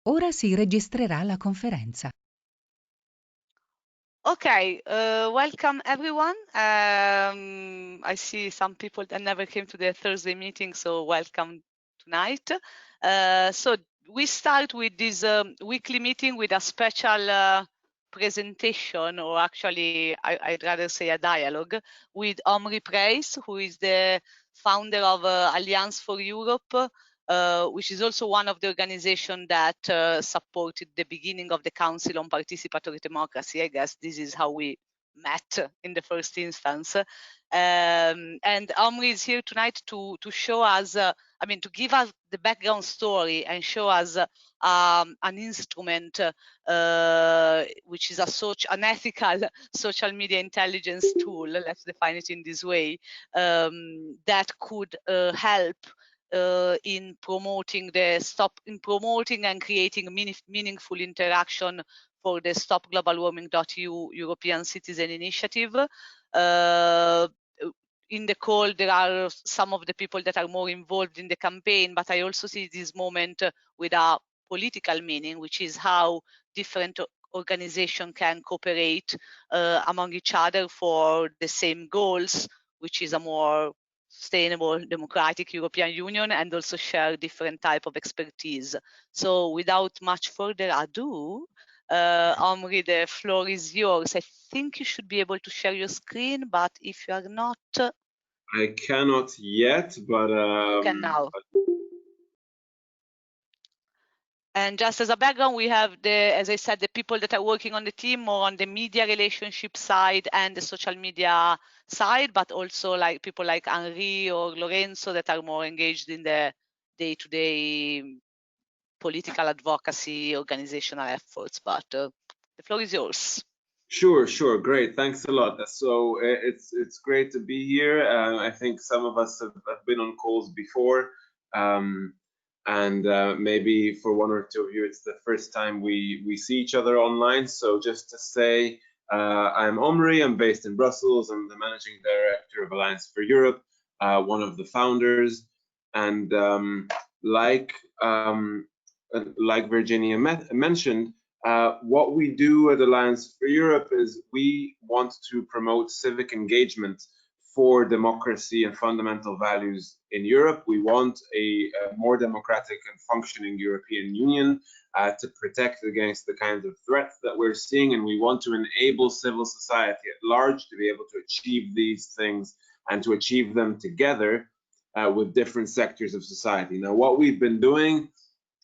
Ora si registrerà la conferenza. Okay, welcome everyone. I see some people that never came to the Thursday meeting, so welcome tonight. So we start with this weekly meeting with a special presentation, or actually, I'd rather say a dialogue, with Omri Preis, who is the founder of Alliance for Europe, which is also one of the organizations that supported the beginning of the Council on Participatory Democracy. I guess this is how we met in the first instance. And Omri is here tonight to show us, to give us the background story and show us an instrument which is an ethical social media intelligence tool, let's define it in this way, that could help in promoting and creating meaningful interaction for the stopglobalwarming.eu European Citizen Initiative. In the call, there are some of the people that are more involved in the campaign, but I also see this moment with a political meaning, which is how different organizations can cooperate among each other for the same goals, which is a more sustainable democratic European Union, and also share different type of expertise. So without much further ado, Omri, the floor is yours. I think you should be able to share your screen, but if you are not, I cannot yet, but you can now. And just as a background, we have as I said, the people that are working on the team more on the media relationship side and the social media side, but also like people like Henri or Lorenzo that are more engaged in the day-to-day political advocacy, organizational efforts. But the floor is yours. Sure, great. Thanks a lot. So it's great to be here. I think some of us have been on calls before. And maybe for one or two of you, it's the first time we see each other online. So just to say, I'm Omri, I'm based in Brussels. I'm the managing director of Alliance for Europe, one of the founders. And like Virginia mentioned, what we do at Alliance for Europe is we want to promote civic engagement for democracy and fundamental values in Europe. We want a more democratic and functioning European Union to protect against the kinds of threats that we're seeing, and we want to enable civil society at large to be able to achieve these things and to achieve them together with different sectors of society. Now, what we've been doing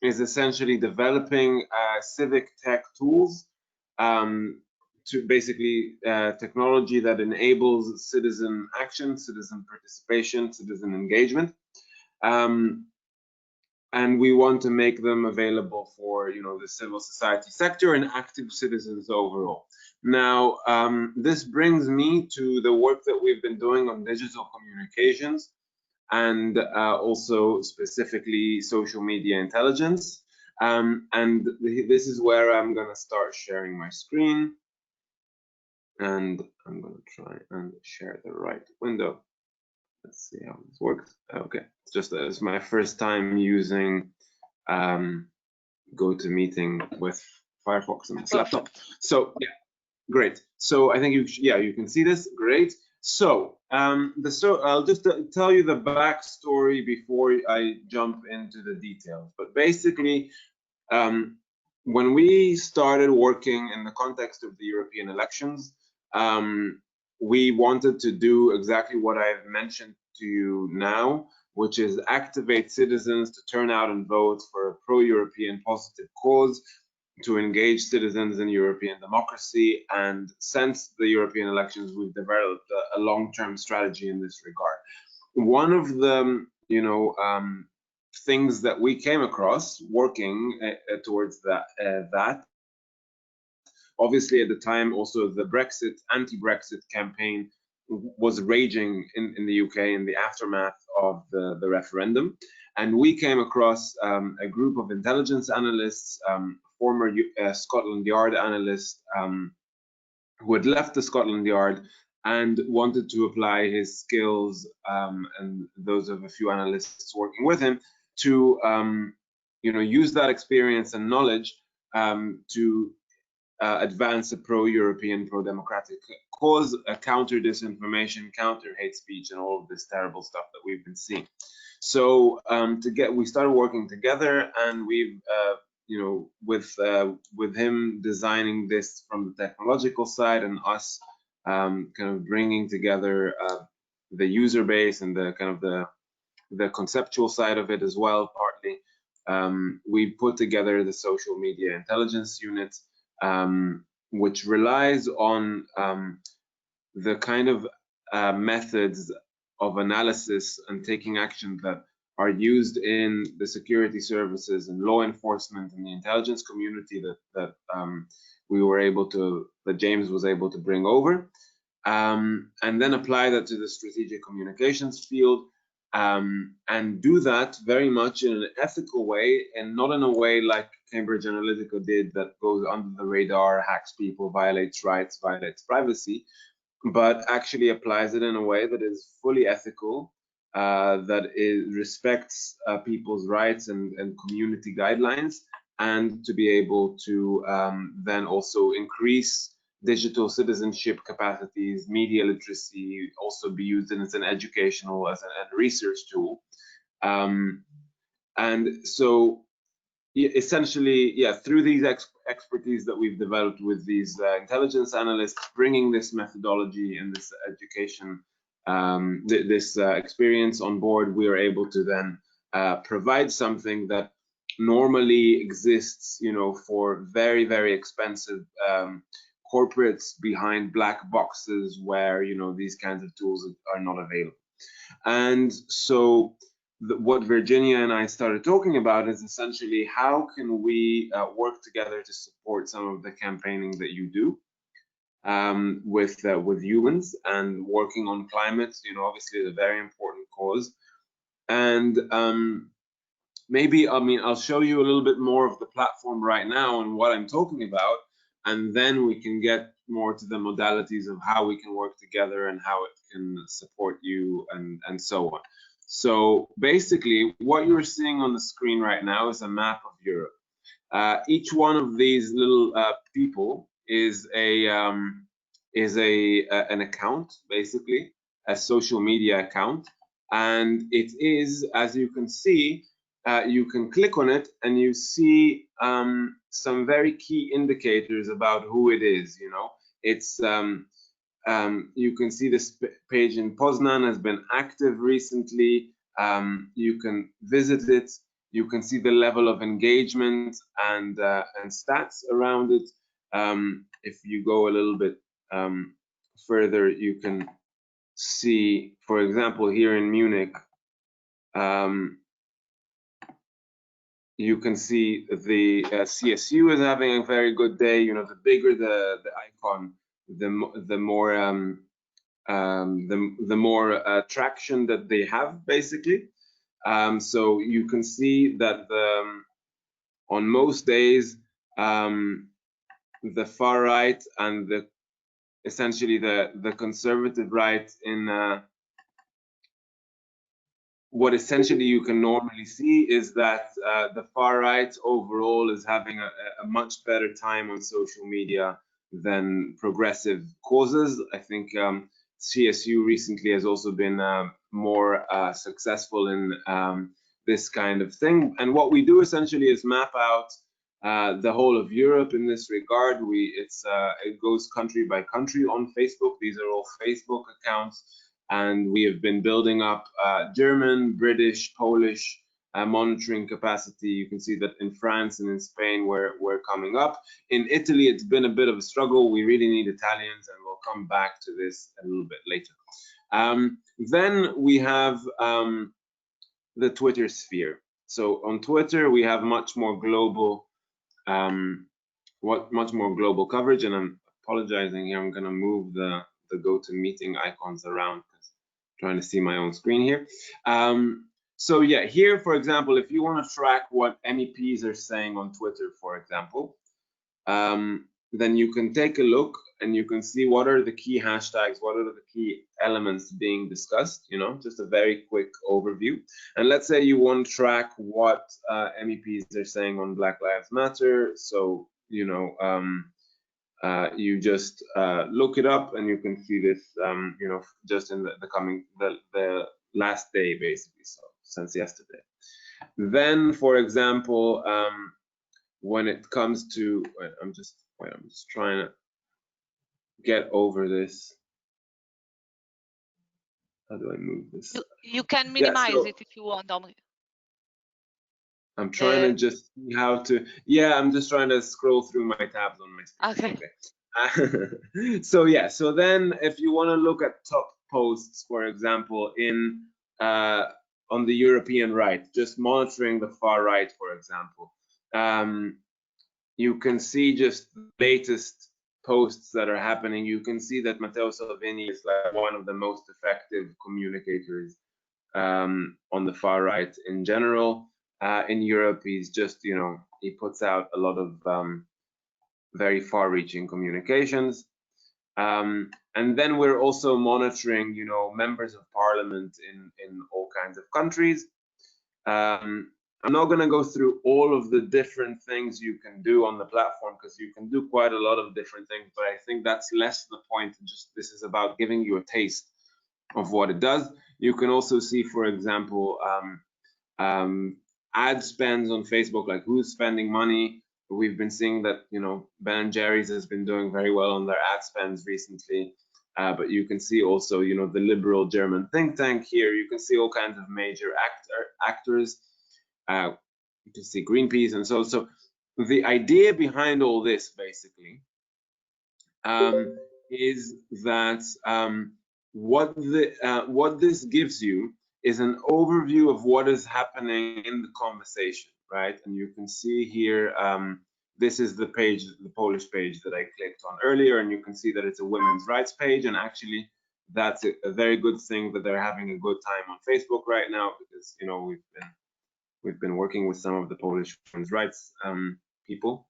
is essentially developing civic tech tools to basically technology that enables citizen action, citizen participation, citizen engagement. And we want to make them available for the civil society sector and active citizens overall. Now, this brings me to the work that we've been doing on digital communications and also specifically social media intelligence. And this is where I'm going to start sharing my screen. And I'm going to try and share the right window. Let's see how this works. Okay, it's my first time using GoToMeeting with Firefox on this laptop. So yeah, great. So I think you can see this. Great. So I'll just tell you the backstory before I jump into the details. But basically, when we started working in the context of the European elections, we wanted to do exactly what I've mentioned to you now, which is activate citizens to turn out and vote for a pro-European positive cause, to engage citizens in European democracy. And since the European elections, we've developed a long-term strategy in this regard. One of the things that we came across working towards that, obviously at the time also the anti-Brexit campaign was raging in the UK in the aftermath of the referendum. And we came across a group of intelligence analysts, former Scotland Yard analyst who had left the Scotland Yard and wanted to apply his skills and those of a few analysts working with him to use that experience and knowledge to advance a pro-European, pro-democratic cause, counter disinformation, counter hate speech, and all of this terrible stuff that we've been seeing. So we started working together, and we've with him designing this from the technological side, and us kind of bringing together the user base and the kind of the conceptual side of it as well, partly. We put together the social media intelligence unit, which relies on the kind of methods of analysis and taking action that are used in the security services and law enforcement and the intelligence community that James was able to bring over, and then apply that to the strategic communications field. And do that very much in an ethical way, and not in a way like Cambridge Analytica did, that goes under the radar, hacks people, violates rights, violates privacy, but actually applies it in a way that is fully ethical, that respects people's rights and community guidelines, and to be able to then also increase digital citizenship capacities, media literacy, also be used as an educational, as a research tool. And so essentially, through these expertise that we've developed with these intelligence analysts, bringing this methodology and this education, this experience on board, we are able to then provide something that normally exists, for very, very expensive corporates behind black boxes where these kinds of tools are not available. And so what Virginia and I started talking about is essentially how can we work together to support some of the campaigning that you do with Eumans, and working on climate, obviously is a very important cause. And maybe, I'll show you a little bit more of the platform right now and what I'm talking about, and then we can get more to the modalities of how we can work together and how it can support you and so on. So basically, what you're seeing on the screen right now is a map of Europe. Each one of these little people is an account, basically, a social media account, and it is, as you can see, you can click on it and you see some very key indicators about who it is. It's you can see this page in Poznan has been active recently. You can visit it. You can see the level of engagement and stats around it. If you go a little bit further, you can see, for example, here in Munich, you can see the CSU is having a very good day. The bigger the icon, the more traction that they have, basically. So you can see that on most days, the far right and essentially the conservative right in what essentially you can normally see is that the far right overall is having a much better time on social media than progressive causes. I think CSU recently has also been more successful in this kind of thing. And what we do essentially is map out the whole of Europe in this regard. It goes country by country on Facebook. These are all Facebook accounts. And we have been building up German, British, Polish monitoring capacity. You can see that in France and in Spain we're coming up. In Italy, it's been a bit of a struggle. We really need Italians, and we'll come back to this a little bit later. Then we have the Twitter sphere. So on Twitter, we have much more global coverage. And I'm apologizing here. I'm going to move the GoToMeeting icons around because I'm trying to see my own screen here. So yeah, here, for example, if you want to track what MEPs are saying on Twitter, for example, then you can take a look and you can see what are the key hashtags, what are the key elements being discussed, you know, just a very quick overview. And let's say you want to track what MEPs are saying on Black Lives Matter. So, you know, you just look it up and you can see this, you know, just in the last day, basically, so since yesterday. Then, for example, when it comes to, I'm just trying to get over this. How do I move this? You can minimize it if you want, Omri. I'm trying to just see how to, I'm just trying to scroll through my tabs on my screen. Okay. So yeah, so then if you want to look at top posts, for example, in on the European right, just monitoring the far right, for example, you can see just the latest posts that are happening. You can see that Matteo Salvini is like one of the most effective communicators on the far right in general. In Europe, he's just, you know, he puts out a lot of very far-reaching communications. And then we're also monitoring, you know, members of parliament in all kinds of countries. I'm not going to go through all of the different things you can do on the platform, because you can do quite a lot of different things, but I think that's less the point. Just this is about giving you a taste of what it does. You can also see, for example, ad spends on Facebook, like who's spending money. We've been seeing that, you know, Ben & Jerry's has been doing very well on their ad spends recently. But you can see also, you know, the liberal German think tank here. You can see all kinds of major actors. You can see Greenpeace and so. So the idea behind all this, basically, is that what this gives you is an overview of what is happening in the conversation, right? And you can see here, this is the page, the Polish page that I clicked on earlier, and you can see that it's a women's rights page, and actually that's a very good thing that they're having a good time on Facebook right now, because, you know, we've been working with some of the Polish women's rights people.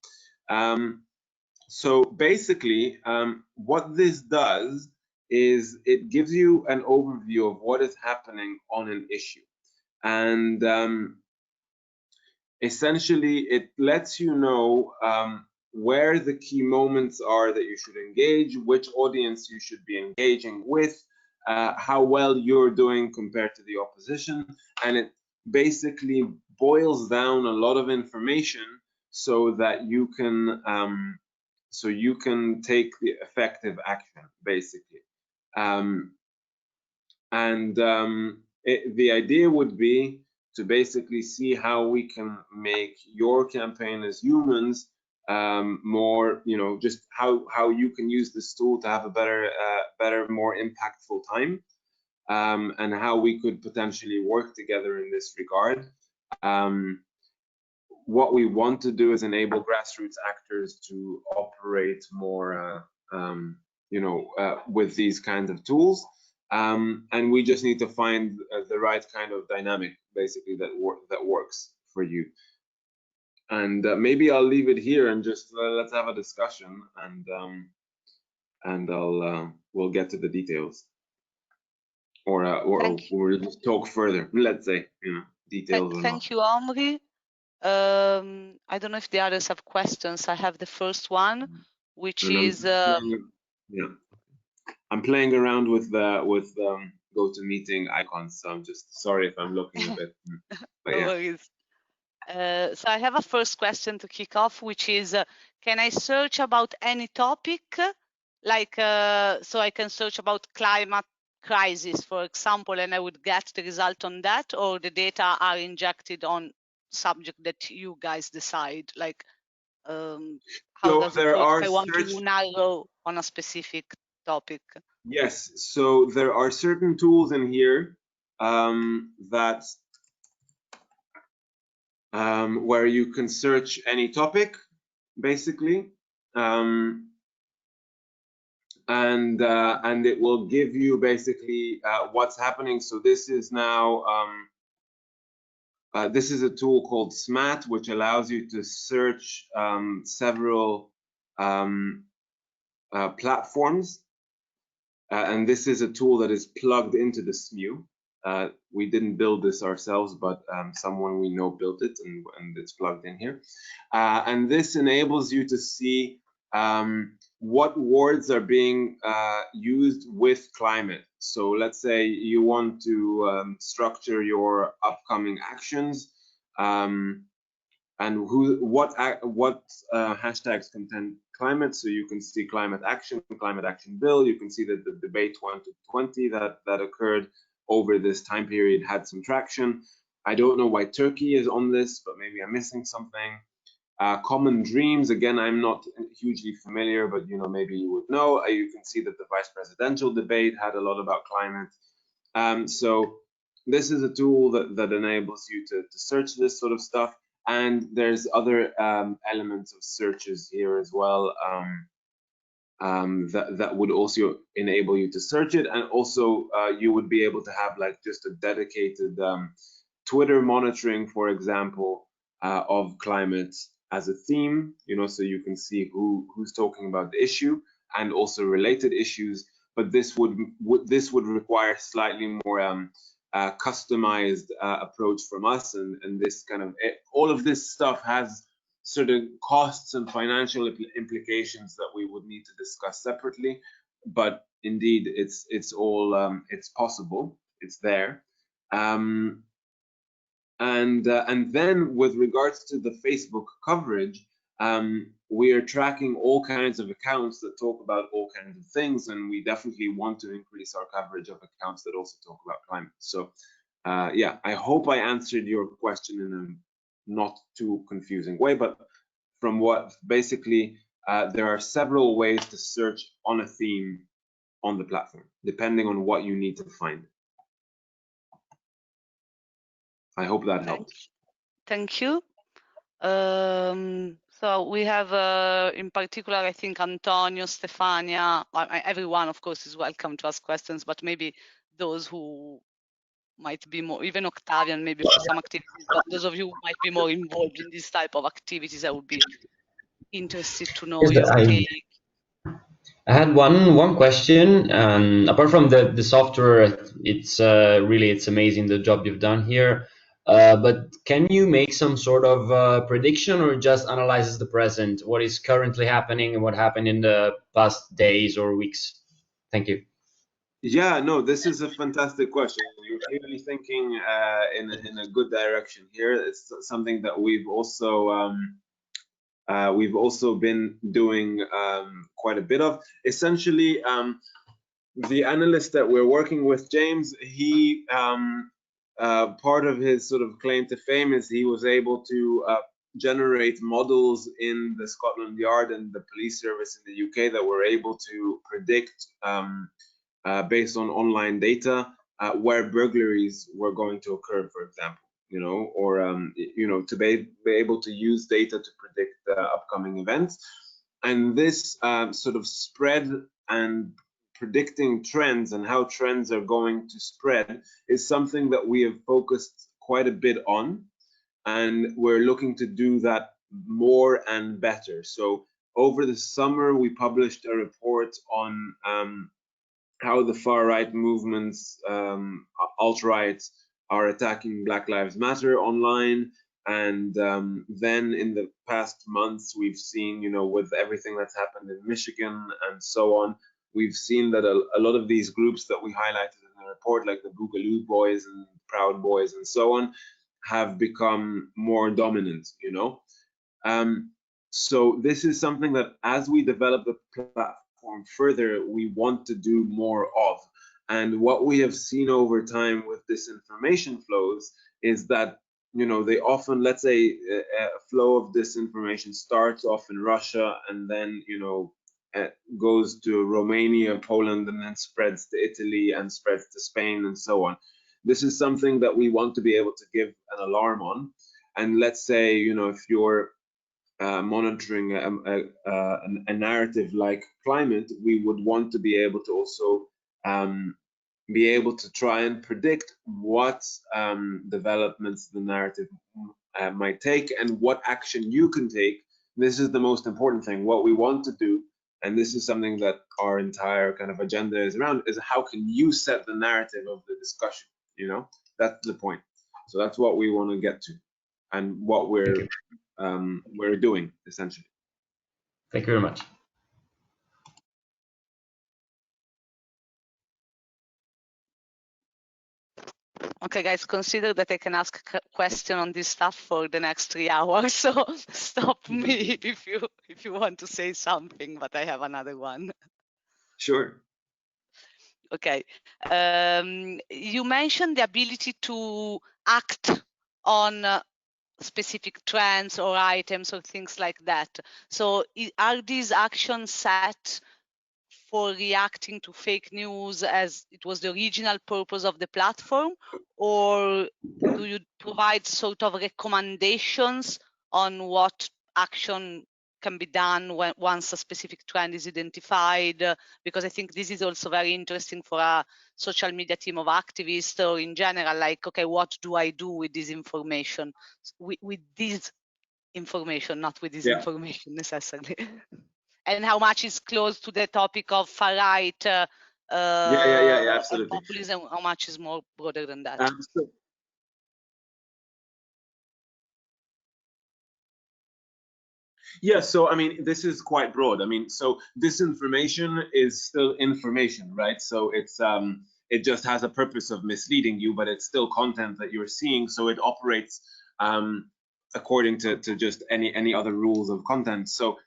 So basically, what this does is it gives you an overview of what is happening on an issue. And essentially, it lets you know where the key moments are that you should engage, which audience you should be engaging with, how well you're doing compared to the opposition. And it basically boils down a lot of information so that you can take the effective action, basically. The idea would be to basically see how we can make your campaign as Eumans more, you know, just how you can use this tool to have a better, more impactful time, and how we could potentially work together in this regard. What we want to do is enable grassroots actors to operate more, you know, with these kinds of tools. And we just need to find the right kind of dynamic, basically, that works for you. And maybe I'll leave it here and just let's have a discussion, and we'll get to the details, or we'll just talk further. Let's say, you know, details. Thank you, Omri. I don't know if the others have questions. I have the first one, which is I'm playing around with GoToMeeting icons, so I'm just sorry if I'm looking a bit. But no worries. So I have a first question to kick off, which is, can I search about any topic? Like, so I can search about climate crisis, for example, and I would get the result on that, or the data are injected on subject that you guys decide? Like, how does it work if I want to narrow on a specific topic? Yes, so there are certain tools in here that where you can search any topic, basically, and it will give you basically what's happening. So this is now this is a tool called SMAT, which allows you to search several platforms. And this is a tool that is plugged into the SMU. We didn't build this ourselves, but someone we know built it, and it's plugged in here. And this enables you to see what words are being used with climate. So let's say you want to structure your upcoming actions, and what hashtags contain climate. So you can see climate action bill. You can see that the debate 2020 that occurred over this time period had some traction. I don't know why Turkey is on this, but maybe I'm missing something. Common dreams, again, I'm not hugely familiar, but maybe you would know. You can see that the vice presidential debate had a lot about climate. So this is a tool that enables you to search this sort of stuff. And there's other elements of searches here as well that would also enable you to search it. And also you would be able to have like just a dedicated Twitter monitoring, for example, of climate as a theme, so you can see who's talking about the issue and also related issues. But this would require slightly more customized approach from us, and this kind of all of this stuff has certain costs and financial implications that we would need to discuss separately. But indeed, it's all it's possible. It's there. And then with regards to the Facebook coverage, we are tracking all kinds of accounts that talk about all kinds of things, and we definitely want to increase our coverage of accounts that also talk about climate. So yeah, I hope I answered your question in a not too confusing way, but from what basically there are several ways to search on a theme on the platform, depending on what you need to find. I hope that helped. Thank you. So we have, in particular, I think Antonio, Stefania, everyone, of course, is welcome to ask questions, but maybe those who might be more, even Octavian, maybe for some activities, but those of you who might be more involved in this type of activities, I would be interested to know Yes, your take. I had one question. Apart from the software, it's really it's amazing the job you've done here. But can you make some sort of prediction, or just analyzes the present, what is currently happening and what happened in the past days or weeks? Thank you. Yeah, no, this is a fantastic question. You're clearly thinking in a good direction here. It's something that we've also been doing quite a bit of. Essentially, the analyst that we're working with, James, he part of his sort of claim to fame is he was able to generate models in the Scotland Yard and the police service in the UK that were able to predict based on online data where burglaries were going to occur, for example, or to be able to use data to predict upcoming events. And this sort of spread and predicting trends and how trends are going to spread is something that we have focused quite a bit on, and we're looking to do that more and better. So over the summer, we published a report on how the far-right movements, alt-right, are attacking Black Lives Matter online. And then in the past months, we've seen, with everything that's happened in Michigan and so on, we've seen that a lot of these groups that we highlighted in the report, like the Boogaloo Boys and Proud Boys and so on, have become more dominant, So this is something that as we develop the platform further, we want to do more of. And what we have seen over time with disinformation flows is that, they often, let's say, a flow of disinformation starts off in Russia and then, goes to Romania, Poland, and then spreads to Italy and spreads to Spain and so on. This is something that we want to be able to give an alarm on. And let's say, if you're monitoring a narrative like climate, we would want to be able to also be able to try and predict what developments the narrative might take and what action you can take This is the most important thing. What we want to do, and this is something that our entire kind of agenda is around, is how can you set the narrative of the discussion? You know, that's the point. So that's what we want to get to, and what we're doing essentially. Thank you very much. Okay, guys, consider that I can ask a question on this stuff for the next 3 hours. So stop me if you want to say something, but I have another one. Sure. Okay. You mentioned the ability to act on specific trends or items or things like that. So are these actions set for reacting to fake news as it was the original purpose of the platform, or do you provide sort of recommendations on what action can be done once a specific trend is identified? Because I think this is also very interesting for a social media team of activists, or in general, like, okay, what do I do with this information? With this information, not with this information necessarily. And how much is close to the topic of far right absolutely. and populism, how much is more broader than that? Yeah, so I mean, this is quite broad. I mean, so disinformation is still information, right? So it's it just has a purpose of misleading you, but it's still content that you're seeing. So it operates according to just any other rules of content. So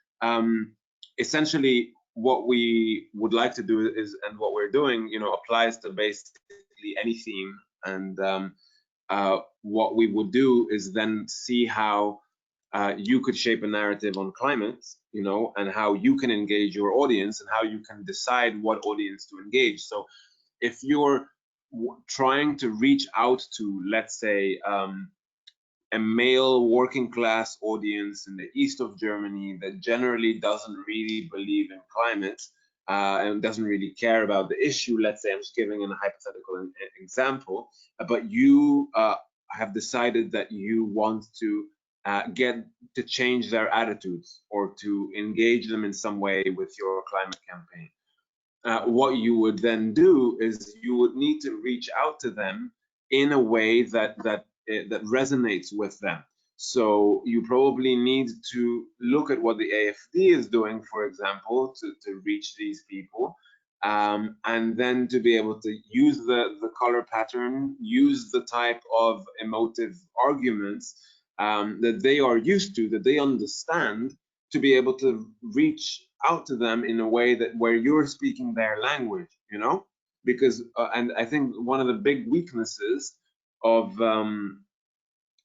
essentially, what we would like to do is, and what we're doing, you know, applies to basically any theme. And what we would do is then see how you could shape a narrative on climate, you know, and how you can engage your audience and how you can decide what audience to engage. So if you're trying to reach out to, let's say, a male working class audience in the east of Germany that generally doesn't really believe in climate and doesn't really care about the issue, let's say, I'm just giving a hypothetical example, but you have decided that you want to get to change their attitudes or to engage them in some way with your climate campaign. What you would then do is you would need to reach out to them in a way that resonates with them. So you probably need to look at what the AFD is doing, for example, to reach these people, and then to be able to use the color pattern, use the type of emotive arguments that they are used to, that they understand, to be able to reach out to them in a way that where you're speaking their language, you know, because and I think one of the big weaknesses of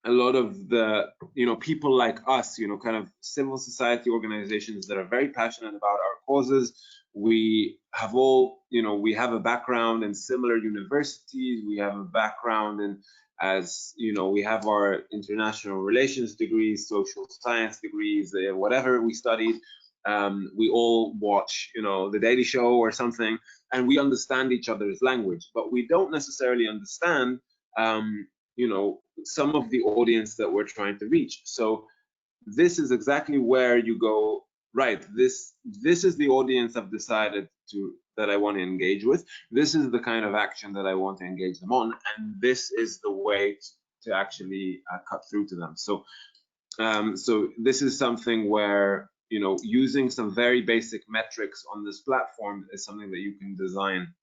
a lot of the, you know, people like us, you know, kind of civil society organizations that are very passionate about our causes. We have all, you know, we have a background in similar universities. We have a background in, as you know, we have our international relations degrees, social science degrees, whatever we studied. We all watch, you know, The Daily Show or something, and we understand each other's language, but we don't necessarily understand, you know, some of the audience that we're trying to reach. So this is exactly where you go, right, this is the audience I've decided that I want to engage with. This is the kind of action that I want to engage them on, and this is the way to actually cut through to them. So so this is something where, you know, using some very basic metrics on this platform is something that you can design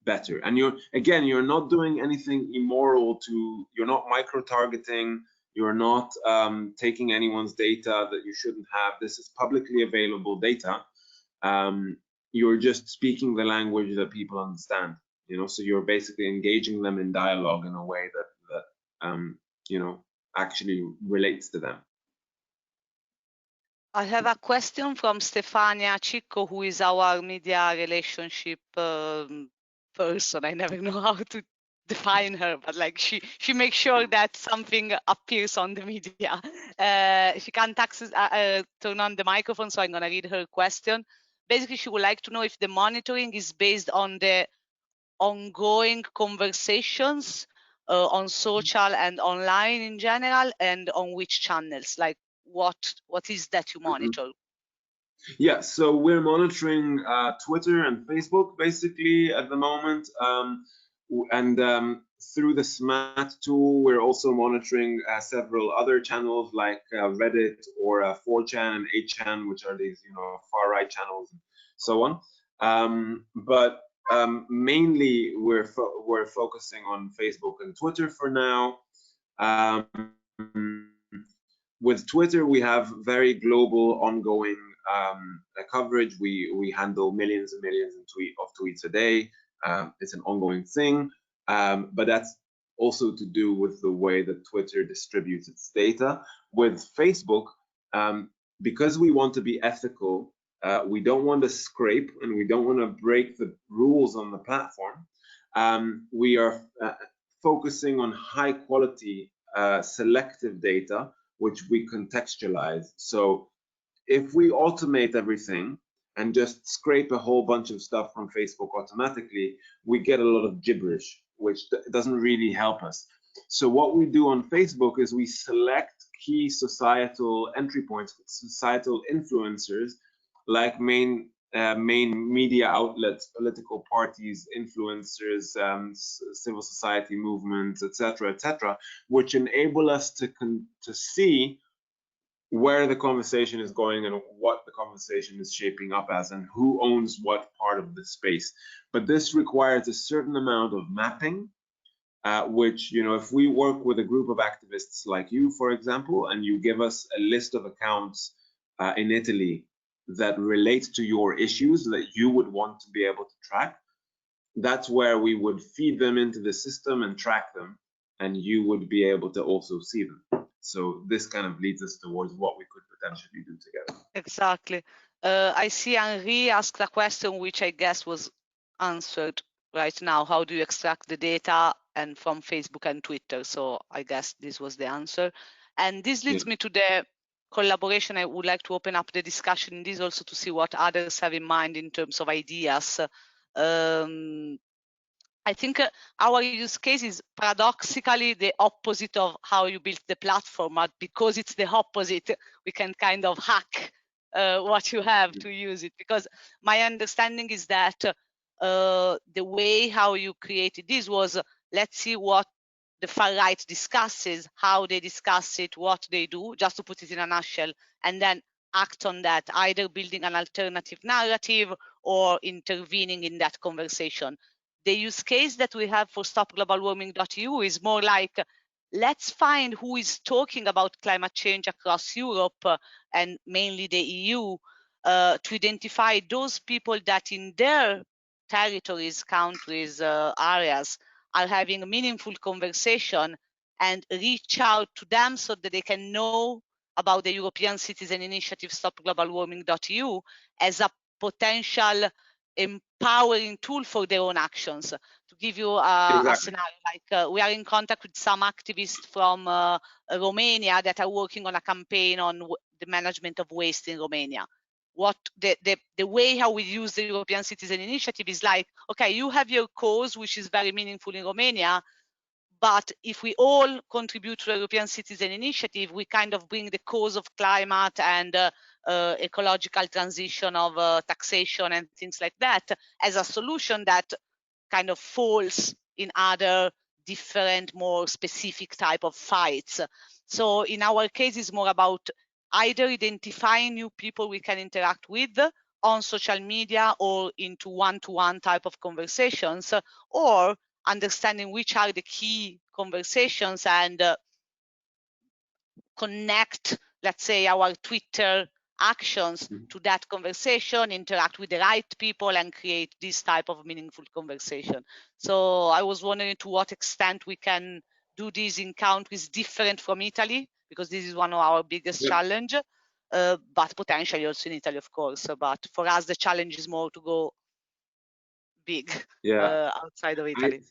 better. And you're not doing anything immoral you're not micro-targeting, you're not taking anyone's data that you shouldn't have. This is publicly available data. You're just speaking the language that people understand, you know, so you're basically engaging them in dialogue in a way that you know, actually relates to them. I have a question from Stefania Cicco, who is our media relationship person. I never know how to define her, but like she makes sure that something appears on the media. She can't turn on the microphone, so I'm gonna read her question. Basically, she would like to know if the monitoring is based on the ongoing conversations on social and online in general, and on which channels, like what is that you monitor? Yeah, so we're monitoring Twitter and Facebook basically at the moment, and through the SMAT tool, we're also monitoring several other channels like Reddit or 4chan and 8chan, which are these far right channels and so on. But mainly we're focusing on Facebook and Twitter for now. With Twitter, we have very global, ongoing coverage. We handle millions and millions of tweets a day. It's an ongoing thing, but that's also to do with the way that Twitter distributes its data. With Facebook, because we want to be ethical, we don't want to scrape and we don't want to break the rules on the platform. We are focusing on high quality selective data, which we contextualize. So if we automate everything and just scrape a whole bunch of stuff from Facebook automatically, we get a lot of gibberish, which doesn't really help us. So what we do on Facebook is we select key societal entry points, societal influencers, like main media outlets, political parties, influencers, civil society movements, etc., which enable us to see where the conversation is going and what the conversation is shaping up as and who owns what part of the space. But this requires a certain amount of mapping, which, if we work with a group of activists like you, for example, and you give us a list of accounts in Italy that relate to your issues that you would want to be able to track, that's where we would feed them into the system and track them, and you would be able to also see them. So this kind of leads us towards what we could potentially do together. Exactly. I see Henri asked a question which I guess was answered right now. How do you extract the data and from Facebook and Twitter? So I guess this was the answer. And this leads me to the collaboration. I would like to open up the discussion in this also to see what others have in mind in terms of ideas. I think our use case is paradoxically the opposite of how you built the platform, but because it's the opposite, we can kind of hack what you have to use it. Because my understanding is that the way how you created this was, let's see what the far right discusses, how they discuss it, what they do, just to put it in a nutshell, and then act on that, either building an alternative narrative or intervening in that conversation. The use case that we have for stopglobalwarming.eu is more like, let's find who is talking about climate change across Europe and mainly the EU to identify those people that in their territories, countries, areas are having a meaningful conversation and reach out to them so that they can know about the European Citizen Initiative stopglobalwarming.eu as a potential empowering tool for their own actions. To give you a scenario, like we are in contact with some activists from Romania that are working on a campaign on the management of waste in Romania. What the way how we use the European Citizen Initiative is like, okay, you have your cause, which is very meaningful in Romania, but if we all contribute to the European Citizen Initiative, we kind of bring the cause of climate and ecological transition of taxation and things like that as a solution that kind of falls in other different, more specific type of fights. So in our case, it's more about either identifying new people we can interact with on social media or into one-to-one type of conversations, or understanding which are the key conversations and connect, let's say, our Twitter actions to that conversation, interact with the right people and create this type of meaningful conversation. So I was wondering to what extent we can do this in countries different from Italy, because this is one of our biggest challenge, but potentially also in Italy, of course. But for us, the challenge is more to go big outside of Italy.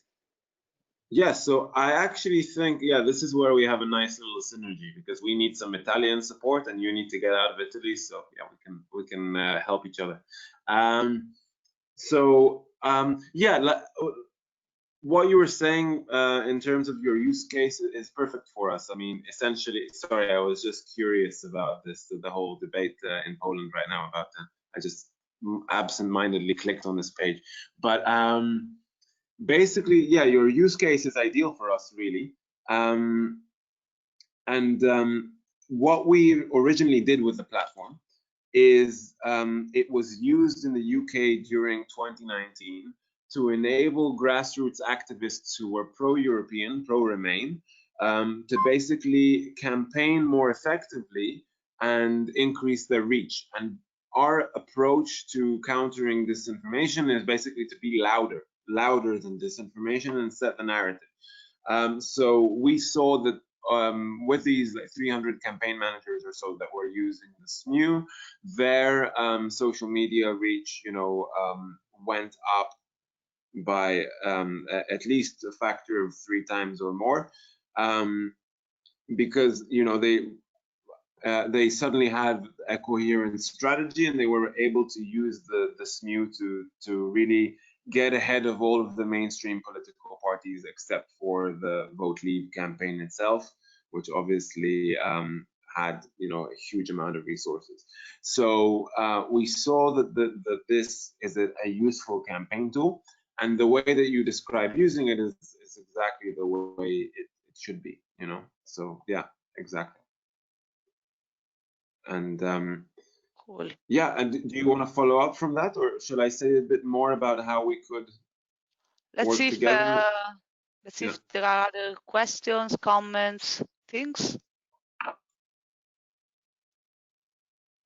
So I actually think, this is where we have a nice little synergy, because we need some Italian support and you need to get out of Italy. So we can help each other. what you were saying in terms of your use case is perfect for us. I mean, essentially, sorry, I was just curious about this, the whole debate in Poland right now about that. I just absent-mindedly clicked on this page. But basically, yeah, your use case is ideal for us, really. What we originally did with the platform is it was used in the UK during 2019 to enable grassroots activists who were pro-European, pro-Remain, to basically campaign more effectively and increase their reach. And our approach to countering disinformation is basically to be louder than disinformation and set the narrative. So we saw that with these 300 campaign managers or so that were using the SMU, their social media reach, went up by at least a factor of 3 times or more, because they suddenly had a coherent strategy and they were able to use the SMU to really get ahead of all of the mainstream political parties except for the Vote Leave campaign itself, which obviously had a huge amount of resources. So we saw that this is a useful campaign tool, and the way that you describe using it is exactly the way it should be. So yeah, exactly. And Cool. yeah, and do you want to follow up from that, or should I say a bit more about how we could work together? Let's see if there are other questions, comments, things.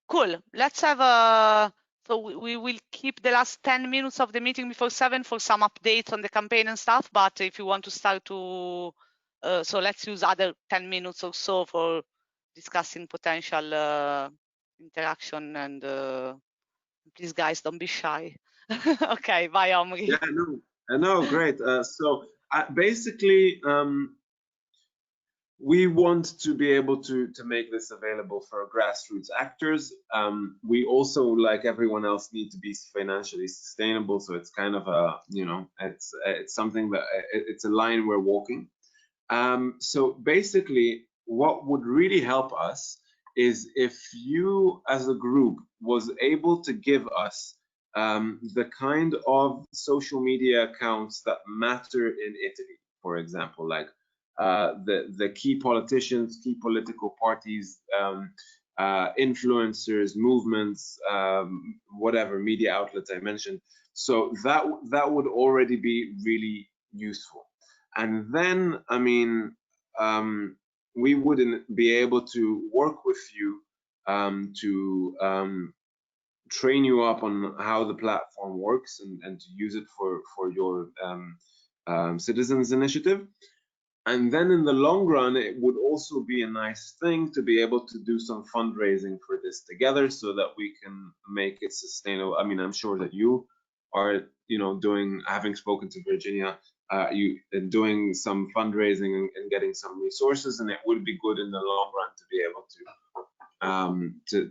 Cool. Let's have so we will keep the last 10 minutes of the meeting before 7 for some updates on the campaign and stuff. But if you want to start to, so let's use other 10 minutes or so for discussing potential interaction, and please, guys, don't be shy. Okay, bye, Omri. Yeah, no, great. So basically, we want to be able to make this available for grassroots actors. We also, like everyone else, need to be financially sustainable. So it's kind of a, it's something that it's a line we're walking. So basically, what would really help us is if you, as a group, was able to give us the kind of social media accounts that matter in Italy, for example, like the key politicians, key political parties, influencers, movements, whatever media outlets I mentioned. So that would already be really useful. And then, I mean, we wouldn't be able to work with you to train you up on how the platform works and to use it for your citizens initiative. And then in the long run, it would also be a nice thing to be able to do some fundraising for this together so that we can make it sustainable. I mean, I'm sure that you are, having spoken to Virginia, you doing some fundraising and getting some resources, and it would be good in the long run to be able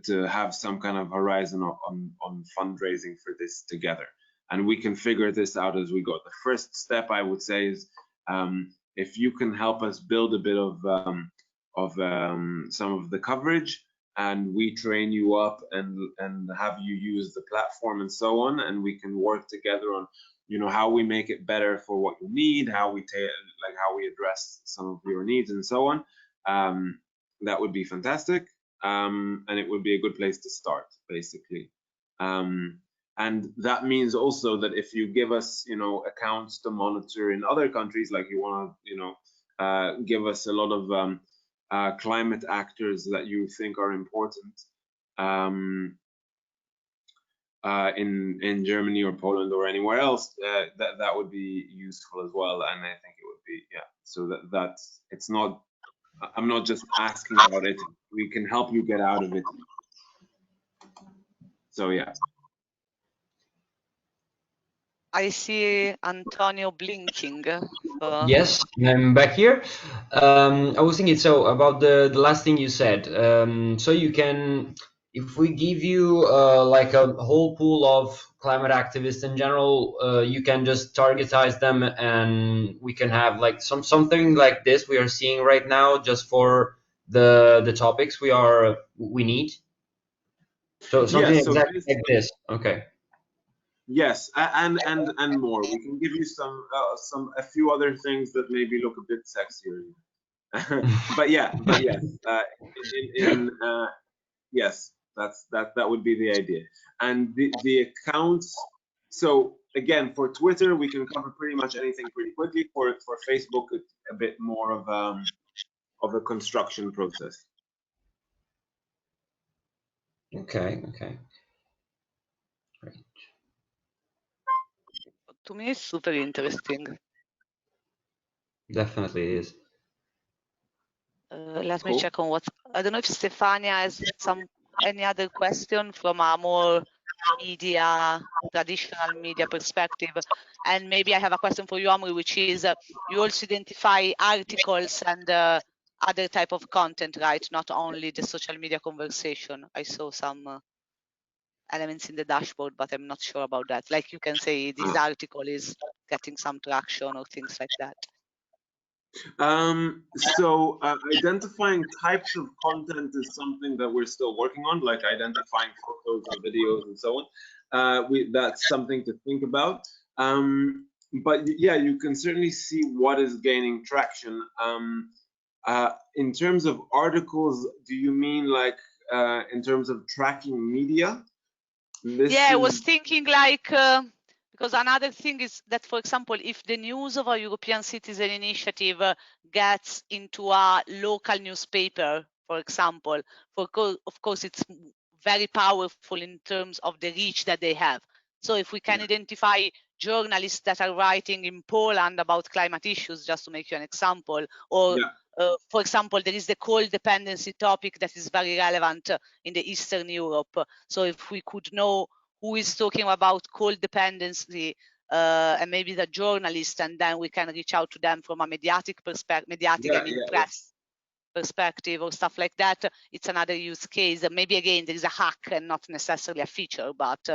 to have some kind of horizon on fundraising for this together. And we can figure this out as we go. The first step, I would say, is if you can help us build a bit of some of the coverage, and we train you up and have you use the platform and so on, and we can work together on how we make it better for what you need, how we address some of your needs and so on. That would be fantastic, and it would be a good place to start, basically. And that means also that if you give us, accounts to monitor in other countries, like you want to, give us a lot of climate actors that you think are important in Germany or Poland or anywhere else, that would be useful as well. And I think it would be, yeah. So that's it's not. I'm not just asking about it. We can help you get out of it. So yeah. I see Antonio blinking. Yes, I'm back here. I was thinking so about the last thing you said. So you can if we give you like a whole pool of climate activists in general, you can just targetize them, and we can have like something like this we are seeing right now, just for the topics we need. So something Yeah, so exactly like this. Okay. yes, and more. We can give you a few other things that maybe look a bit sexier. But yes, yes, that would be the idea. And the accounts. So again, for Twitter, we can cover pretty much anything pretty quickly. For Facebook, it's a bit more of a construction process. Okay. Great. To me, it's super interesting. Definitely is. Let me Cool. check on what. I don't know if Stefania has any other question from a more traditional media perspective. And maybe I have a question for you, Amri, which is you also identify articles and other type of content, right? Not only the social media conversation. I saw some elements in the dashboard, but I'm not sure about that. Like you can say this article is getting some traction or things like that. So identifying types of content is something that we're still working on, like identifying photos and videos and so on. That's something to think about. But yeah, you can certainly see what is gaining traction. In terms of articles, do you mean like in terms of tracking media? I was thinking like, because another thing is that, for example, if the news of a European citizen initiative gets into a local newspaper, for example, of course, it's very powerful in terms of the reach that they have. So if we can identify journalists that are writing in Poland about climate issues, just to make you an example, or for example, there is the coal dependency topic that is very relevant in the Eastern Europe. So if we could know who is talking about coal dependency and maybe the journalist, and then we can reach out to them from a mediatic perspective, press perspective or stuff like that, it's another use case. Maybe again, there is a hack and not necessarily a feature, but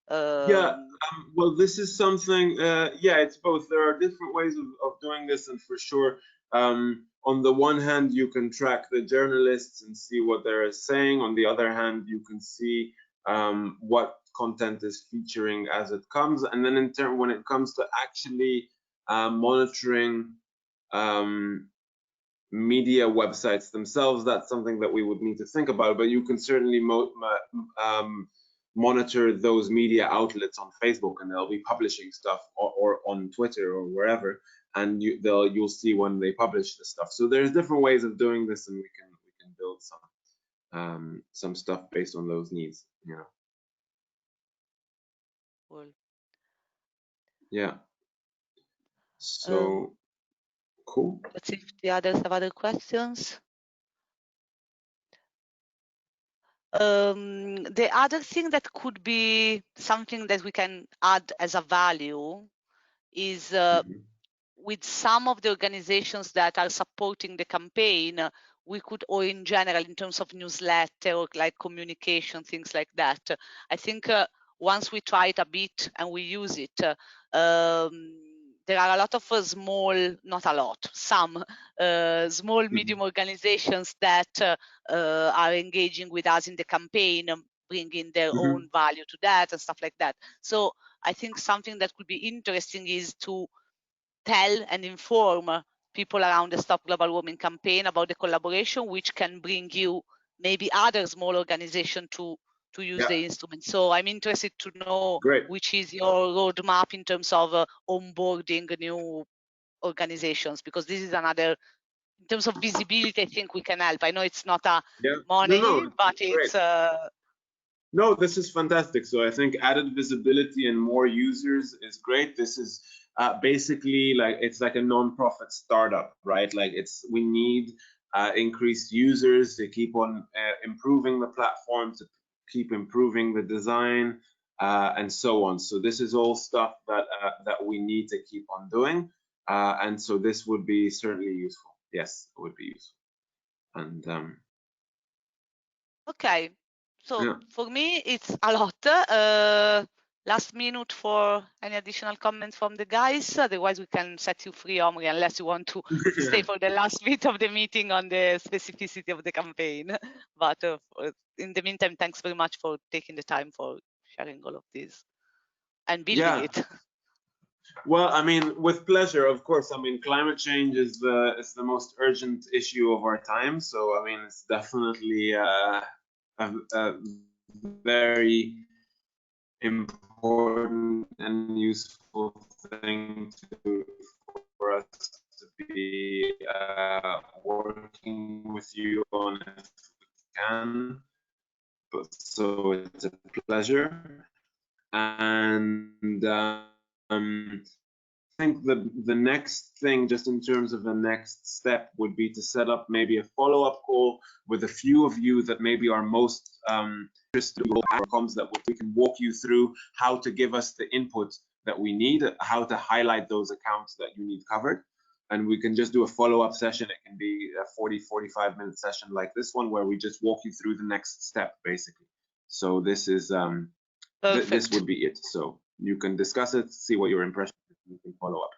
well, this is something, it's both. There are different ways of doing this, and for sure, on the one hand, you can track the journalists and see what they're saying. On the other hand, you can see what content is featuring as it comes. And then in turn, when it comes to actually monitoring media websites themselves, that's something that we would need to think about. But you can certainly monitor those media outlets on Facebook, and they'll be publishing stuff, or on Twitter or wherever, and you'll see when they publish the stuff. So there's different ways of doing this, and we can build some stuff based on those needs. Cool. Yeah. So cool. Let's see if the others have other questions. The other thing that could be something that we can add as a value is with some of the organizations that are supporting the campaign, we could, or in general, in terms of newsletter or like communication, things like that. I think once we try it a bit and we use it, there are a lot of small, not a lot, some small, medium organizations that are engaging with us in the campaign, bringing their own value to that and stuff like that. So I think something that could be interesting is to tell and inform people around the Stop Global Warming campaign about the collaboration, which can bring you maybe other small organizations to use the instrument. So I'm interested to know which is your roadmap in terms of onboarding new organizations, because this is another, in terms of visibility, I think we can help. I know it's not a money, but it's no, this is fantastic. So I think added visibility and more users is great. This is basically like, it's like a non-profit startup, right? Like we need increased users to keep on improving the platform, to keep improving the design, and so on. So this is all stuff that we need to keep on doing, and so this would be certainly useful. Yes, it would be useful. And okay. So for me, it's a lot. Last minute for any additional comments from the guys. Otherwise, we can set you free, Omri, unless you want to stay for the last bit of the meeting on the specificity of the campaign. But in the meantime, thanks very much for taking the time for sharing all of this and building it. Well, I mean, with pleasure, of course. I mean, climate change is the most urgent issue of our time. So, I mean, it's definitely a very important and useful thing for us to be working with you on if we can. But so it's a pleasure, and I think the next thing, just in terms of the next step, would be to set up maybe a follow-up call with a few of you that maybe are most interested in outcomes, that we can walk you through how to give us the input that we need, how to highlight those accounts that you need covered. And we can just do a follow-up session. It can be a 45-minute session like this one, where we just walk you through the next step, basically. So this is this would be it. So you can discuss it, see what your impression is, and you can follow up.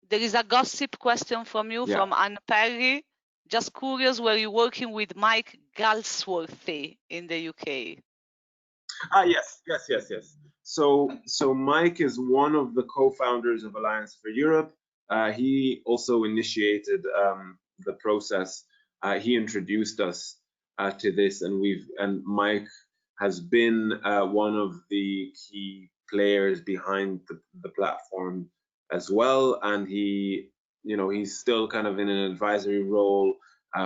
There is a gossip question from you, from Anne Perry. Just curious, were you working with Mike Galsworthy in the UK? Yes. So Mike is one of the co-founders of Alliance for Europe. He also initiated the process. He introduced us to this, and Mike has been one of the key players behind the platform as well. And he's still kind of in an advisory role,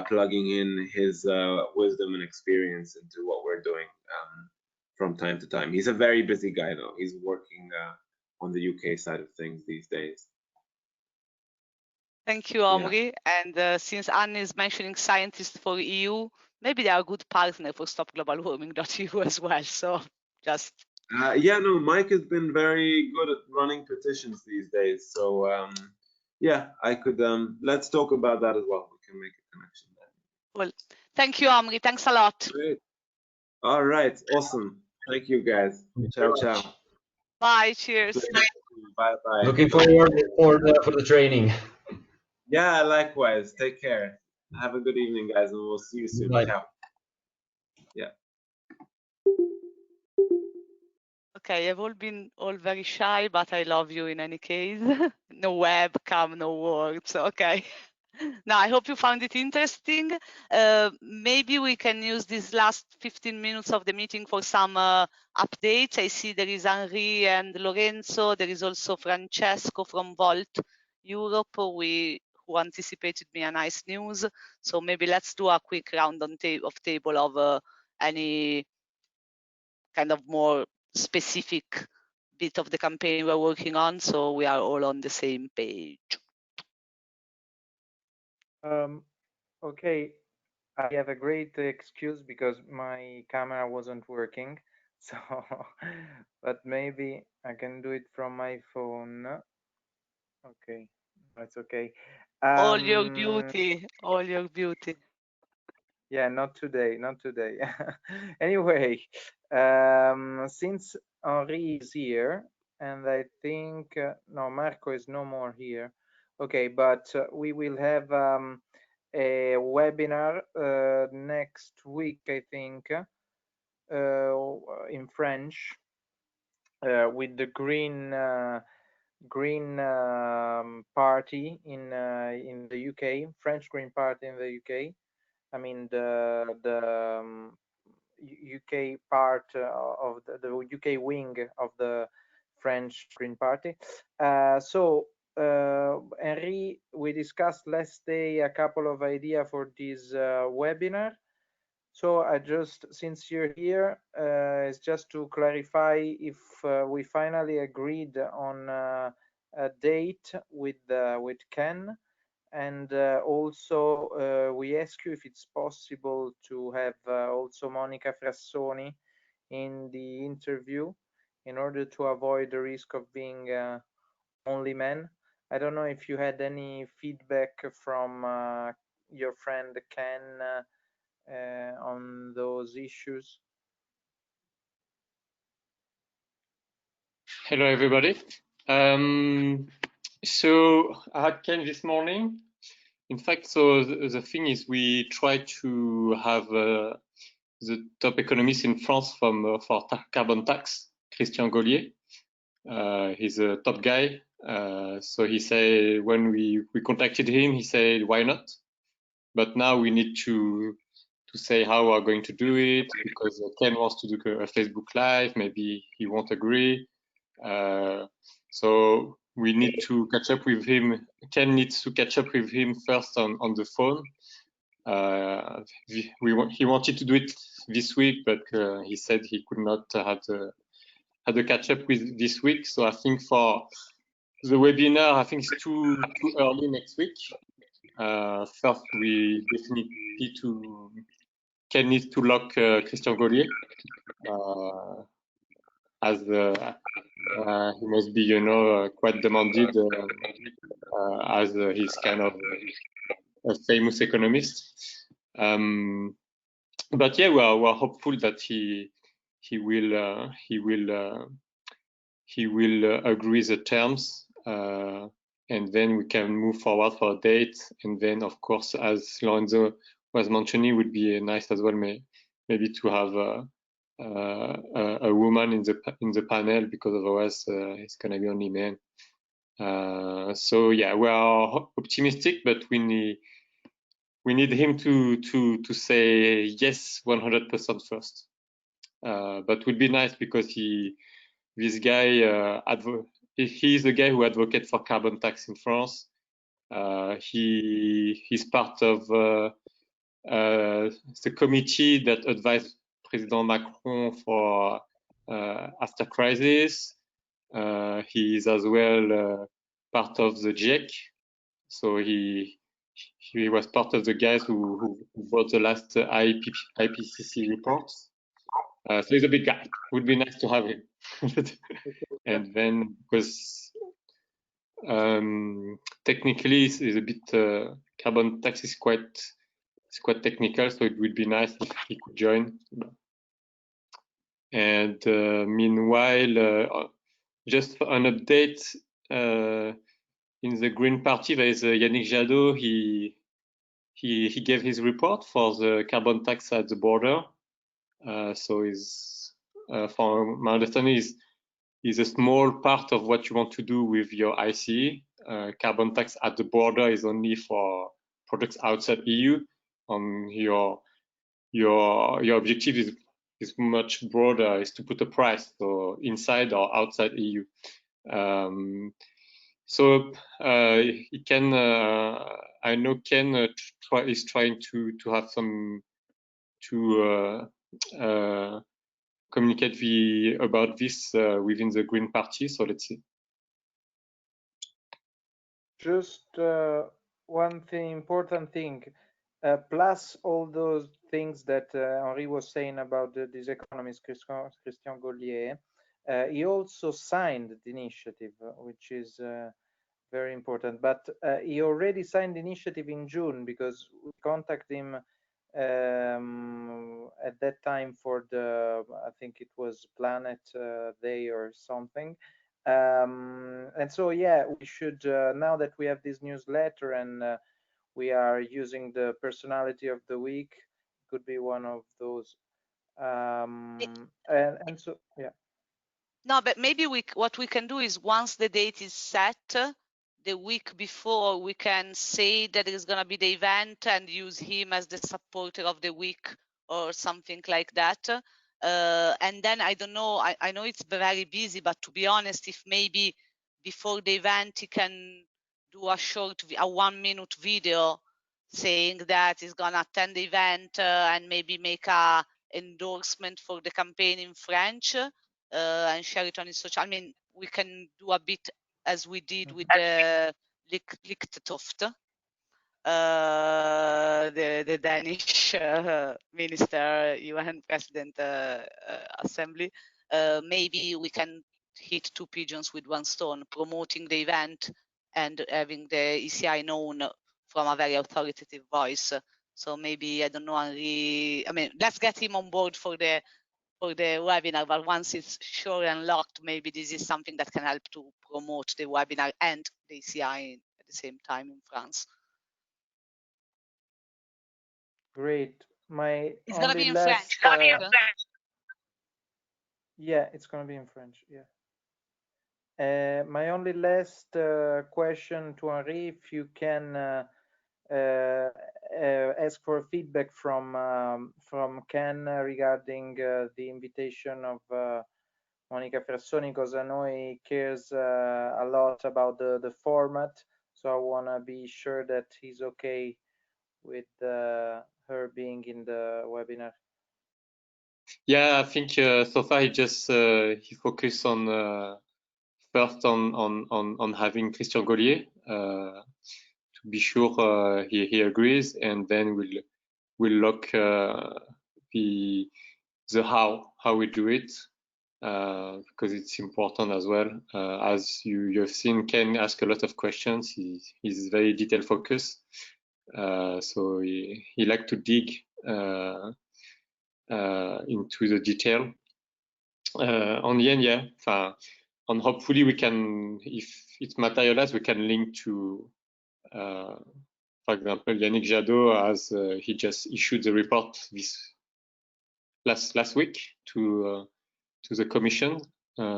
plugging in his wisdom and experience into what we're doing from time to time. He's a very busy guy, though. He's working on the UK side of things these days. Thank you, Omri. And since Anne is mentioning scientists for EU, maybe they are a good partner for stopglobalwarming.eu as well. So just Mike has been very good at running petitions these days. So I could let's talk about that as well. We can make a connection there. Well, thank you, Omri. Thanks a lot. Great. All right, awesome. Thank you, guys. Ciao, ciao. Bye. Cheers. Bye. Looking forward for the training. Yeah, likewise. Take care. Have a good evening, guys, and we'll see you soon. Bye. Ciao. Yeah. Okay, you've all been very shy, but I love you in any case. No webcam, no words. Okay. Now, I hope you found it interesting. Maybe we can use these last 15 minutes of the meeting for some updates. I see there is Henri and Lorenzo. There is also Francesco from Volt Europe, who anticipated me a nice news. So maybe let's do a quick round on table of any kind of more specific bit of the campaign we're working on, so we are all on the same page. Okay, I have a great excuse because my camera wasn't working, so but maybe I can do it from my phone. Okay, that's okay. All your beauty, all your beauty. Yeah, not today. Anyway, since Henri is here, and I think no, Marco is no more here. Okay, but we will have a webinar next week, I think, in French, with the Green Party in the UK, French Green Party in the UK. I mean the UK part of the UK wing of the French Green Party. So Henri, we discussed last day a couple of ideas for this webinar. So I just, since you're here, it's just to clarify if we finally agreed on a date with Ken. And also we ask you if it's possible to have also Monica Frassoni in the interview in order to avoid the risk of being only men. I don't know if you had any feedback from your friend Ken on those issues. Hello, everybody. So I had Ken this morning. In fact, so the thing is, we try to have the top economist in France from for carbon tax, Christian Gaulier. He's a top guy. So he said when we contacted him, he said, why not? But now we need to say how we're going to do it, because Ken wants to do a Facebook Live. Maybe he won't agree. So we need to catch up with him. Ken needs to catch up with him first on the phone. He wanted to do it this week, but he said he could not have the catch up with this week. So I think for the webinar, I think it's too early next week. First, we definitely need to. Ken needs to lock Christian Gaulier as he must be, quite demanded as he's kind of a famous economist. But yeah, we're hopeful that he will agree the terms, and then we can move forward for a date. And then, of course, as Lorenzo was mentioning, would be nice as well, maybe to have a woman in the panel, because otherwise it's gonna be only men. So yeah, we are optimistic, but we need him to say yes 100% first. But would be nice, because this guy he's the guy who advocates for carbon tax in France. He's part of the committee that advised President Macron for after crisis. He is as well part of the GIEC, so he was part of the guys who wrote the last IPCC reports. So he's a big guy. Would be nice to have him. And then, because technically it's a bit carbon tax is quite technical, so it would be nice if he could join. And meanwhile, just for an update, in the Green Party there is Yannick Jadot. He gave his report for the carbon tax at the border. So for my understanding, is a small part of what you want to do with your ICE. Carbon tax at the border is only for products outside EU. Your objective is much broader, is to put a price, so inside or outside EU. So he can. I know Ken is trying to have some communicate about this within the Green Party. So let's see. Just one important thing, plus all those things that Henri was saying about this economist Christian Gaulier, he also signed the initiative, which is very important. But he already signed the initiative in June, because we contacted him at that time for the, I think it was Planet Day or something. And so yeah, we should now that we have this newsletter and we are using the personality of the week, could be one of those. And so yeah. No, but maybe what we can do is, once the date is set, the week before, we can say that it is going to be the event and use him as the supporter of the week or something like that. And then I don't know, I know it's very busy, but to be honest, if maybe before the event he can do a 1-minute video saying that he's going to attend the event and maybe make a endorsement for the campaign in French. And share it on his social. I mean, we can do a bit as we did with the Lichttoft, the Danish minister, UN President Assembly. Maybe we can hit two pigeons with one stone, promoting the event and having the ECI known from a very authoritative voice. So maybe, I don't know, Henri, I mean, let's get him on board for the for the webinar, but once it's sure and locked, maybe this is something that can help to promote the webinar and the ECI at the same time in France. Great. My It's gonna only be in last, French. yeah, it's gonna be in French. Yeah. My only last question to Henri, if you can ask for feedback from Ken regarding the invitation of Monica Frassoni, because I know he cares a lot about the format. So I want to be sure that he's okay with her being in the webinar. Yeah, I think so far he focused on first on having Christian Gaulier to be sure he agrees, and then we'll lock the how we do it because it's important as well. As you've seen, Ken ask a lot of questions. He's very detail focused, so he like to dig into the detail. On the end, yeah, and hopefully we can, if it materializes, we can link to, for example, Yannick Jadot, as he just issued the report this last week to the commission.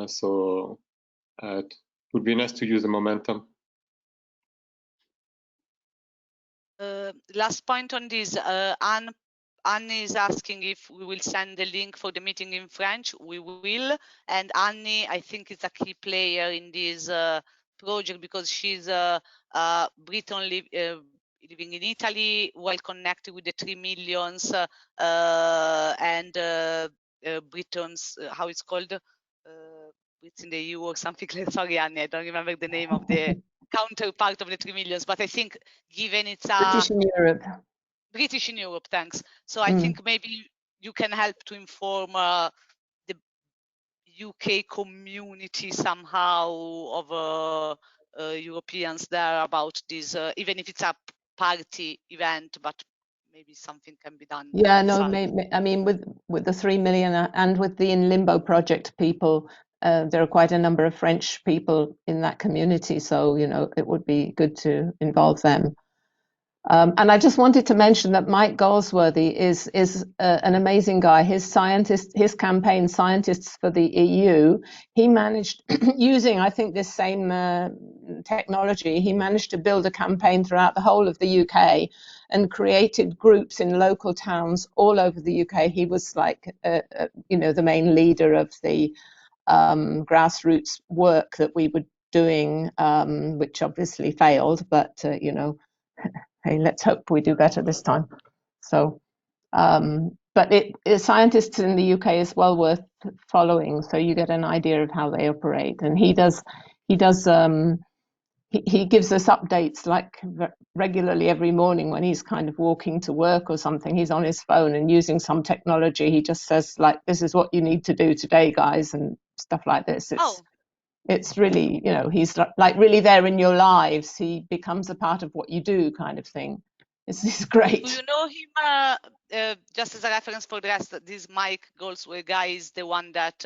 So it would be nice to use the momentum. Last point on this, Anne is asking if we will send the link for the meeting in French. We will, and Anne, I think, is a key player in this project because she's Briton living in Italy, well connected with the 3 millions and Britons, how it's called, Brits in the EU or something like. Sorry, Anne, I don't remember the name of the counterpart of the 3 millions, but I think given it's a British in Europe. British in Europe, thanks. So I think maybe you can help to inform the UK community somehow of Europeans there about this, even if it's a party event, but maybe something can be done. Yeah, no, I mean, with the 3 million and with the In Limbo project people, there are quite a number of French people in that community, so you know it would be good to involve them. And I just wanted to mention that Mike Goldsworthy is an amazing guy. His campaign Scientists for the EU, he managed using, I think, this same technology. He managed to build a campaign throughout the whole of the UK and created groups in local towns all over the UK. He was like, you know, the main leader of the grassroots work that we were doing, which obviously failed, but you know. Hey, let's hope we do better this time. So, but scientists in the UK is well worth following, so you get an idea of how they operate. And he gives us updates like regularly every morning when he's kind of walking to work or something. He's on his phone and using some technology. He just says like, "This is what you need to do today, guys," and stuff like this. It's really, you know, he's like really there in your lives. He becomes a part of what you do, kind of thing. This is great. Do you know him, just as a reference for the rest, this Mike Goldsworthy guy is the one that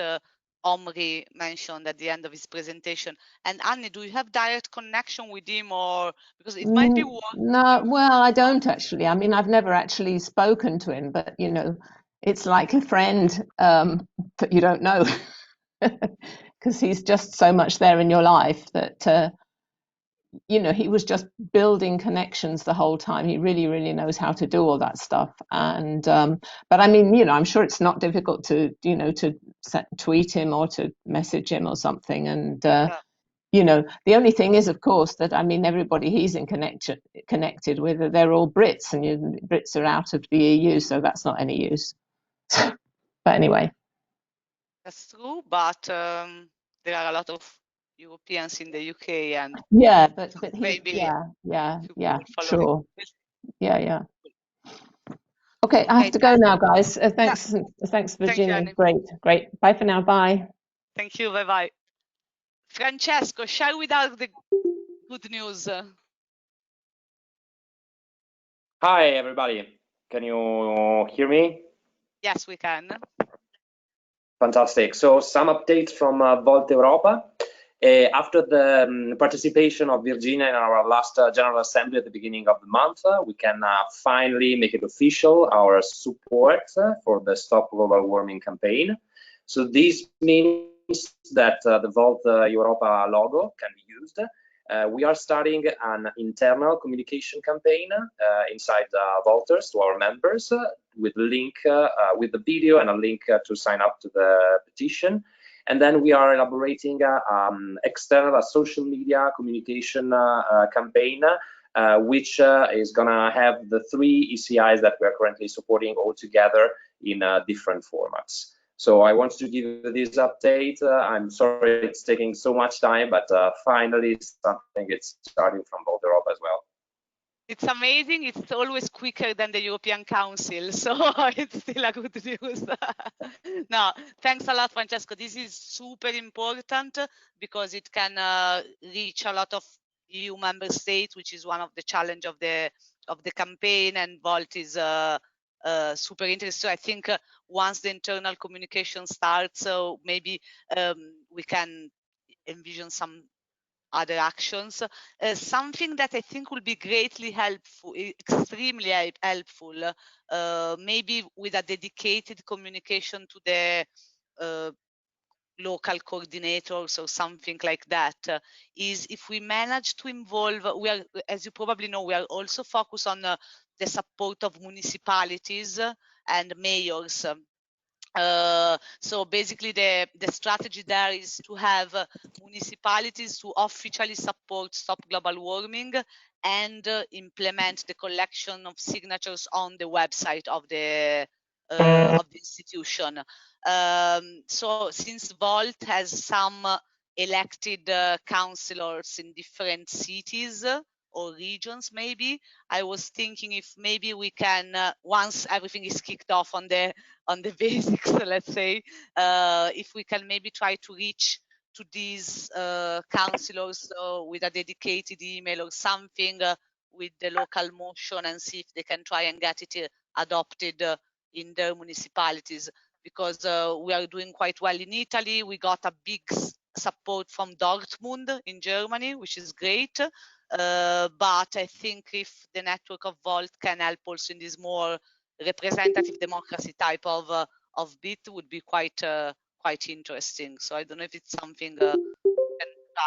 Omri mentioned at the end of his presentation. And Annie, do you have direct connection with him, or because it might be worth? No, well, I don't actually. I mean, I've never actually spoken to him, but you know, it's like a friend that you don't know. Because he's just so much there in your life that, you know, he was just building connections the whole time. He really, really knows how to do all that stuff. And, but I mean, you know, I'm sure it's not difficult to, you know, to tweet him or to message him or something. And, you know, the only thing is, of course, that, I mean, everybody he's connected with, they're all Brits, and Brits are out of the EU, so that's not any use. But anyway. That's true, but there are a lot of Europeans in the UK, and yeah, but he, maybe yeah, sure, yeah. Okay, I have to go now, guys. Thanks, Virginia. Great. Bye for now. Bye. Thank you. Bye. Francesco, share with us the good news. Hi, everybody. Can you hear me? Yes, we can. Fantastic. So some updates from Volt Europa. After the participation of Virginia in our last General Assembly at the beginning of the month, we can finally make it official, our support for the Stop Global Warming campaign. So this means that the Volt Europa logo can be used. We are starting an internal communication campaign inside Volters to our members with link with the video and a link to sign up to the petition. And then we are elaborating external social media communication campaign, which is gonna have the 3 ECIs that we are currently supporting all together in different formats. So I want to give you this update. I'm sorry it's taking so much time, but finally something is starting from Volt Europa as well. It's amazing. It's always quicker than the European Council, so it's still a good news. No, thanks a lot, Francesco. This is super important because it can reach a lot of EU member states, which is one of the challenge of the campaign, and Volt is super interested. So I think once the internal communication starts, so maybe we can envision some other actions. Something that I think will be greatly helpful, extremely helpful, maybe with a dedicated communication to the local coordinators or something like that, is if we manage to involve, as you probably know, we are also focused on the support of municipalities and mayors. So basically the strategy there is to have municipalities to officially support Stop Global Warming and implement the collection of signatures on the website of the institution. So since Volt has some elected councillors in different cities or regions, maybe I was thinking if maybe we can once everything is kicked off on the basics, let's say, if we can maybe try to reach to these councillors with a dedicated email or something with the local motion, and see if they can try and get it adopted in their municipalities, because we are doing quite well in Italy. We got a big support from Dortmund in Germany, which is great. But I think if the network of Volt can help also in this more representative democracy type of bit, would be quite interesting. So I don't know if it's something we can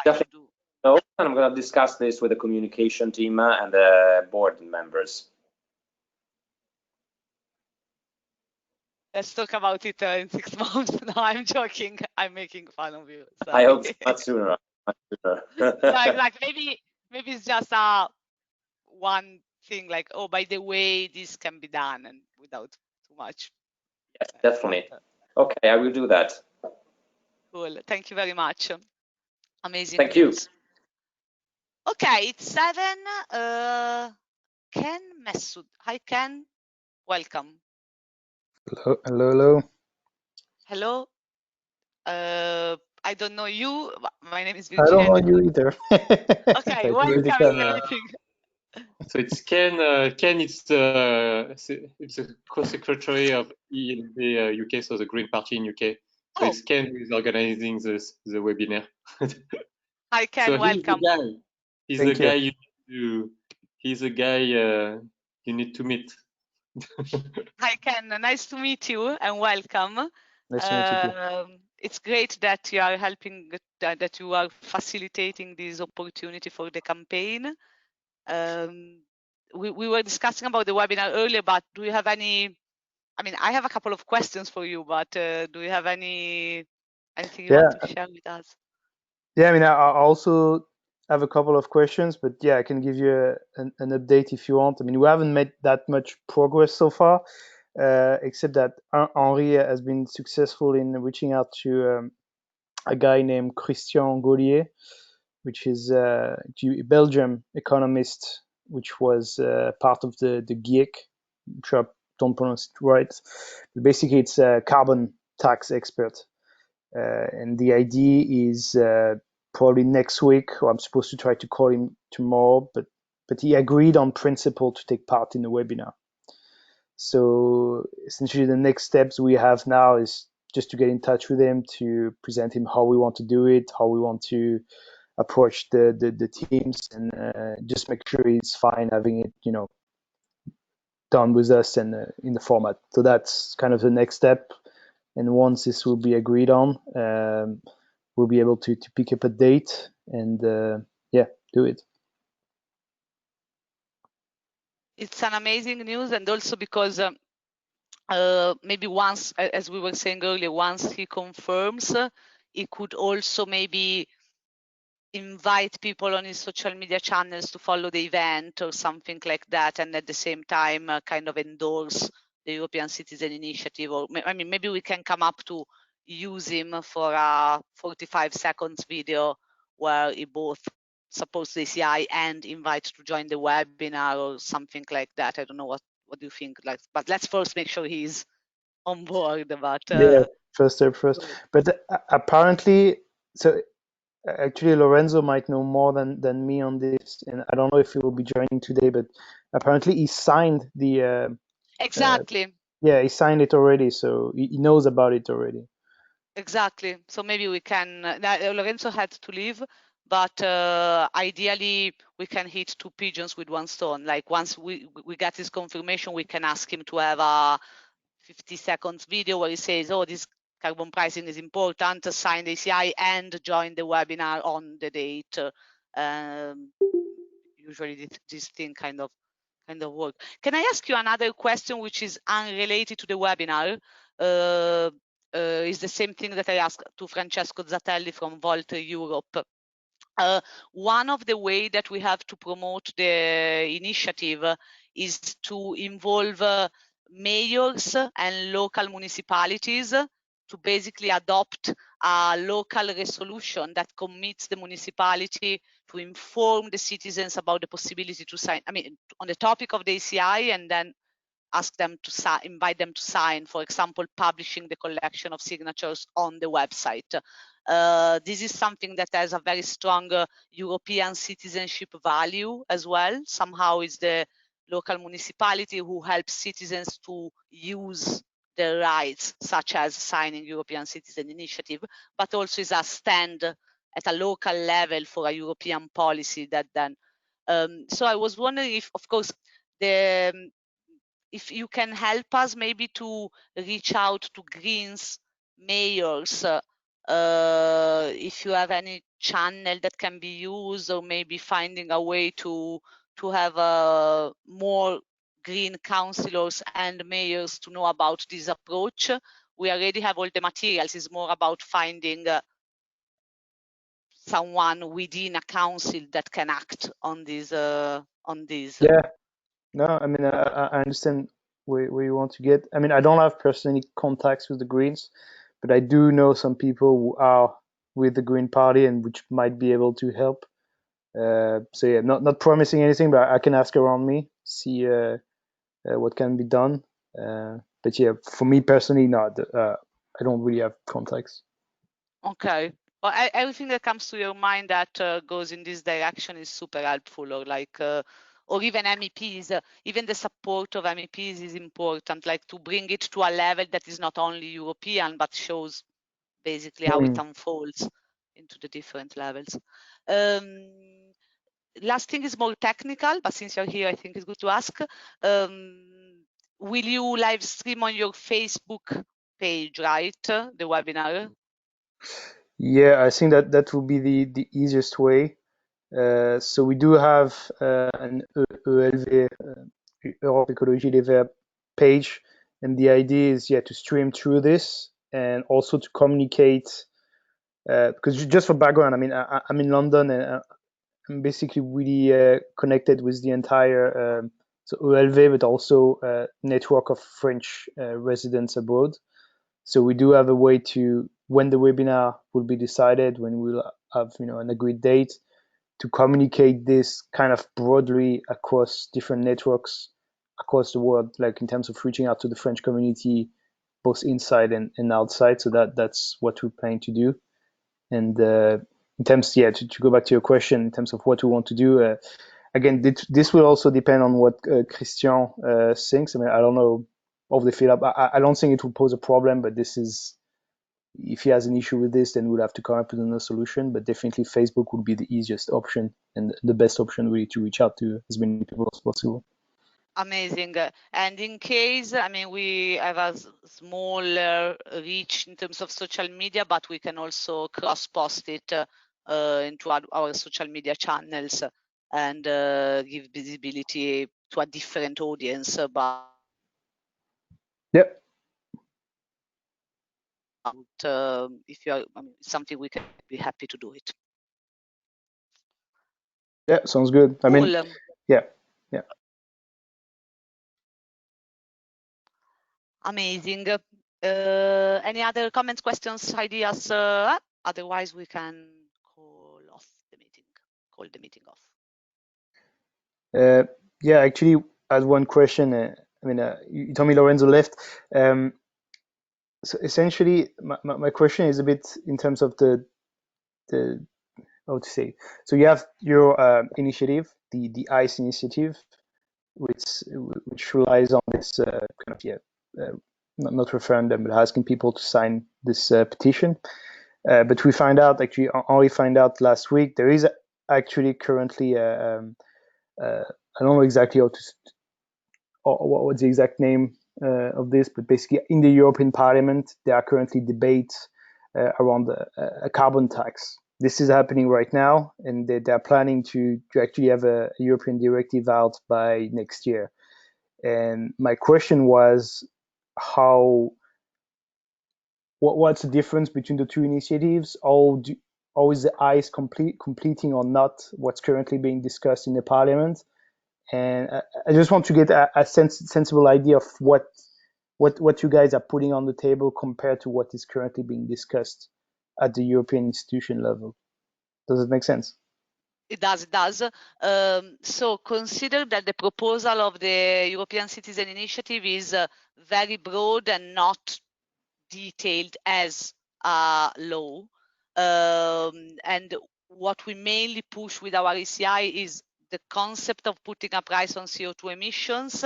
try to do. No, and I'm going to discuss this with the communication team and the board members. Let's talk about it in 6 months. No, I'm joking. I'm making fun of you. Sorry. I hope much sooner. Like maybe it's just one thing, like, oh, by the way, this can be done, and without too much. Yes, definitely. Okay, I will do that. Cool. Thank you very much. Amazing. Thank you. Okay, it's 7. Ken Messoud. Hi, Ken. Welcome. Hello. Hello. I don't know you. My name is Virginia. I don't know you either. Okay, welcome. So it's Ken. Ken is the co-secretary of the UK, so the Green Party in UK. So it's Ken who is organizing the webinar. Hi, Ken. So welcome. He's the guy you need to meet. Hi, Ken. Nice to meet you and welcome. Nice to meet you too. It's great that you are helping, that you are facilitating this opportunity for the campaign. We were discussing about the webinar earlier, but do you have any, I mean, I have a couple of questions for you, but do you have anything you want to share with us? Yeah, I mean, I also have a couple of questions, but yeah, I can give you an update if you want. I mean, we haven't made that much progress so far, except that Henri has been successful in reaching out to a guy named Christian Gaulier, which is a Belgian economist, which was part of the GIEC, which I don't pronounce it right. But basically, it's a carbon tax expert. And the idea is probably next week, or I'm supposed to try to call him tomorrow, but he agreed on principle to take part in the webinar. So essentially the next steps we have now is just to get in touch with him, to present him how we want to do it, how we want to approach the teams, and just make sure he's fine having it, done with us and in the format. So that's kind of the next step. And once this will be agreed on, we'll be able to pick up a date and do it. It's an amazing news, and also because maybe once, as we were saying earlier, once he confirms, he could also maybe invite people on his social media channels to follow the event or something like that, and at the same time kind of endorse the European Citizen Initiative. Or I mean, maybe we can come up to use him for a 45 seconds video where he both supports the ACI and invites to join the webinar or something like that. I don't know what do you think, like, but let's first make sure he's on board. But yeah, first step first. But apparently, so actually Lorenzo might know more than me on this, and I don't know if he will be joining today, but apparently he signed the exactly. Yeah, he signed it already, so he knows about it already. Exactly. So maybe we can. Lorenzo had to leave, but ideally we can hit two pigeons with one stone. Like once we get his confirmation, we can ask him to have a 50 seconds video where he says, "Oh, this carbon pricing is important. Sign the ACI and join the webinar on the date." Usually this thing kind of work. Can I ask you another question which is unrelated to the webinar? Is the same thing that I asked to Francesco Zatelli from Volt Europe. One of the way that we have to promote the initiative is to involve mayors and local municipalities to basically adopt a local resolution that commits the municipality to inform the citizens about the possibility to sign, I mean, on the topic of the ACI, and then ask them to invite them to sign, for example, publishing the collection of signatures on the website. This is something that has a very strong European citizenship value as well. Somehow it's the local municipality who helps citizens to use their rights, such as signing European Citizen Initiative, but also is a stand at a local level for a European policy that then. So I was wondering if, of course, if you can help us maybe to reach out to Greens mayors, if you have any channel that can be used, or maybe finding a way to have more green councillors and mayors to know about this approach. We already have all the materials. It's more about finding someone within a council that can act on this. Yeah, no, I mean, I understand where you want to get. I mean, I don't have personally contacts with the Greens, but I do know some people who are with the Green Party and which might be able to help. So yeah, not promising anything, but I can ask around me, see what can be done. But yeah, for me personally, no, I don't really have contacts. Okay. Well, everything that comes to your mind that goes in this direction is super helpful, or like, or even MEPs, even the support of MEPs is important, like to bring it to a level that is not only European, but shows basically how it unfolds into the different levels. Last thing is more technical, but since you're here, I think it's good to ask. Will you live stream on your Facebook page, right? The webinar? Yeah, I think that would be the easiest way. So we do have an ELV, Europe Ecologie Les Verts page, and the idea is to stream through this and also to communicate. Because just for background, I mean, I'm in London and I'm basically really connected with the entire so ELV, but also network of French residents abroad. So we do have a way to, when the webinar will be decided, when we'll have an agreed date, to communicate this kind of broadly across different networks across the world, like in terms of reaching out to the French community, both inside and outside. So that's what we're planning to do. And in terms, to go back to your question, in terms of what we want to do, again, this will also depend on what Christian thinks. I mean, I don't know of the fill up. I don't think it will pose a problem, but this is if he has an issue with this, then we'll have to come up with another solution. But definitely Facebook would be the easiest option and the best option really to reach out to as many people as possible. Amazing. And in case, I mean, we have a smaller reach in terms of social media, but we can also cross-post it into our social media channels and give visibility to a different audience. But Yep. if you are, I mean, something we can be happy to do it. Yeah, sounds good. I mean, Cool. yeah. Amazing. Any other comments, questions, ideas? Otherwise, we can call the meeting off. Yeah, actually, I had one question. I mean, you told me Lorenzo left. So essentially, my question is a bit in terms of the how to say. So you have your initiative, the ICE initiative, which relies on this kind of not referendum, but asking people to sign this petition. But we find out, actually, only find out last week, there is actually currently I don't know exactly what's the exact name of this, but basically in the European Parliament, there are currently debates around a carbon tax. This is happening right now, and they're planning to actually have a European directive out by next year. And my question was, what's the difference between the two initiatives? How is the ICE completing or not what's currently being discussed in the Parliament? And I just want to get a sensible idea of what you guys are putting on the table compared to what is currently being discussed at the European institution level. Does it make sense? It does. So consider that the proposal of the European Citizen Initiative is very broad and not detailed as a law. And what we mainly push with our ECI is the concept of putting a price on CO2 emissions,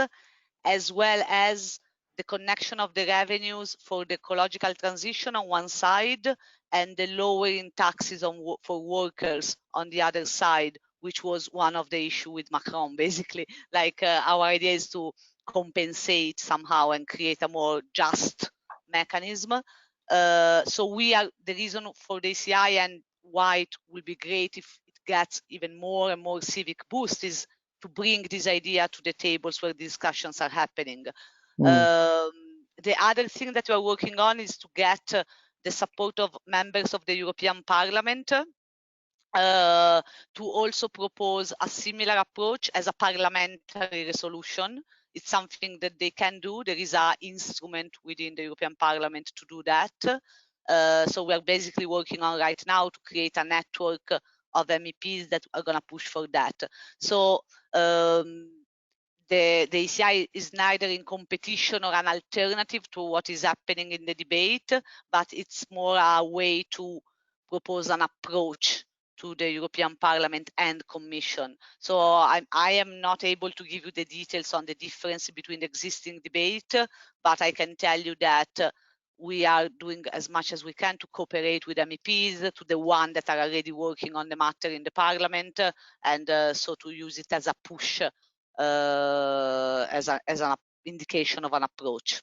as well as the connection of the revenues for the ecological transition on one side and the lowering taxes for workers on the other side, which was one of the issue with Macron, basically. Like our idea is to compensate somehow and create a more just mechanism. So we are the reason for the ECI and why it will be great if it gets even more and more civic boost is to bring this idea to the tables where discussions are happening. The other thing that we are working on is to get the support of members of the European Parliament to also propose a similar approach as a parliamentary resolution. It's something that they can do. There is an instrument within the European Parliament to do that. So we're basically working on right now to create a network of MEPs that are going to push for that. So the ECI is neither in competition or an alternative to what is happening in the debate, but it's more a way to propose an approach to the European Parliament and Commission. So I am not able to give you the details on the difference between the existing debate, but I can tell you that we are doing as much as we can to cooperate with MEPs, to the one that are already working on the matter in the Parliament, and so to use it as a push, as an indication of an approach.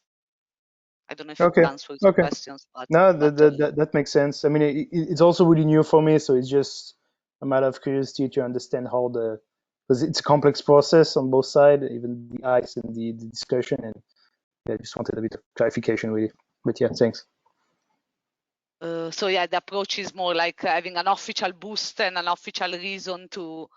I don't know if it answers your questions. But, no, that makes sense. I mean, it's also really new for me, so it's just a matter of curiosity to understand how because it's a complex process on both sides, even the ICE and the discussion, and I just wanted a bit of clarification, really. But yeah, thanks. So yeah, the approach is more like having an official boost and an official reason to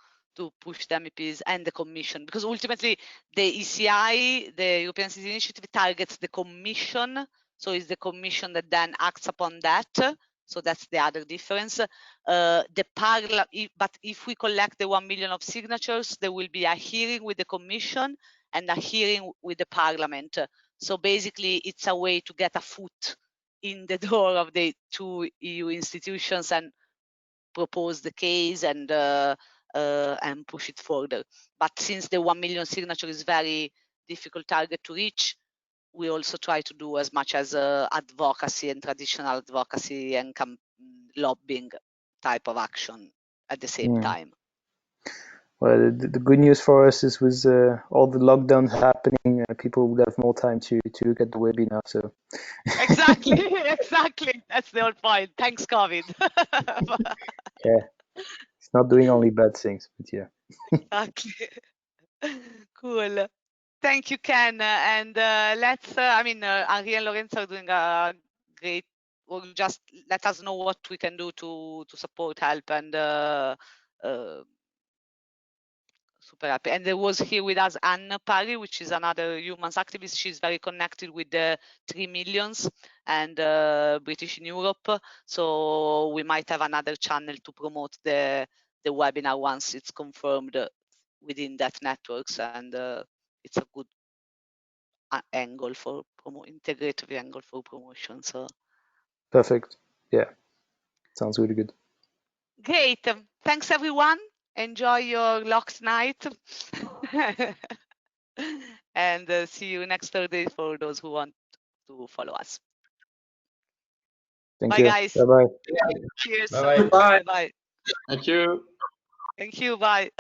push the MEPs and the Commission, because ultimately the ECI, the European Citizen Initiative, targets the Commission, so it's the Commission that then acts upon that. So that's the other difference. But if we collect the 1 million of signatures, there will be a hearing with the Commission and a hearing with the Parliament. So basically, it's a way to get a foot in the door of the two EU institutions and propose the case and push it further. But since the 1 million signature is very difficult target to reach, we also try to do as much as advocacy and traditional advocacy and lobbying type of action at the same time. Well, the good news for us is with all the lockdowns happening, people would have more time to look at the webinar. So exactly, exactly. That's the whole point. Thanks, COVID. yeah, it's not doing only bad things, but yeah. Exactly. Cool. Thank you, Ken. And let's. I mean, Henri and Lorenzo are doing a great. Well, just let us know what we can do to support, help, and super happy. And there was here with us Anne Parry, which is another Eumans activist. She's very connected with the 3 millions and British in Europe. So we might have another channel to promote the webinar once it's confirmed within that networks, and it's a good angle for integrative angle for promotion. So Perfect. Yeah, sounds really good. Great. Thanks, everyone. Enjoy your locked night. And see you next Thursday for those who want to follow us. Thank Bye, you. guys. Bye-bye. Cheers. Bye-bye. Bye-bye. Thank you. Thank you. Bye.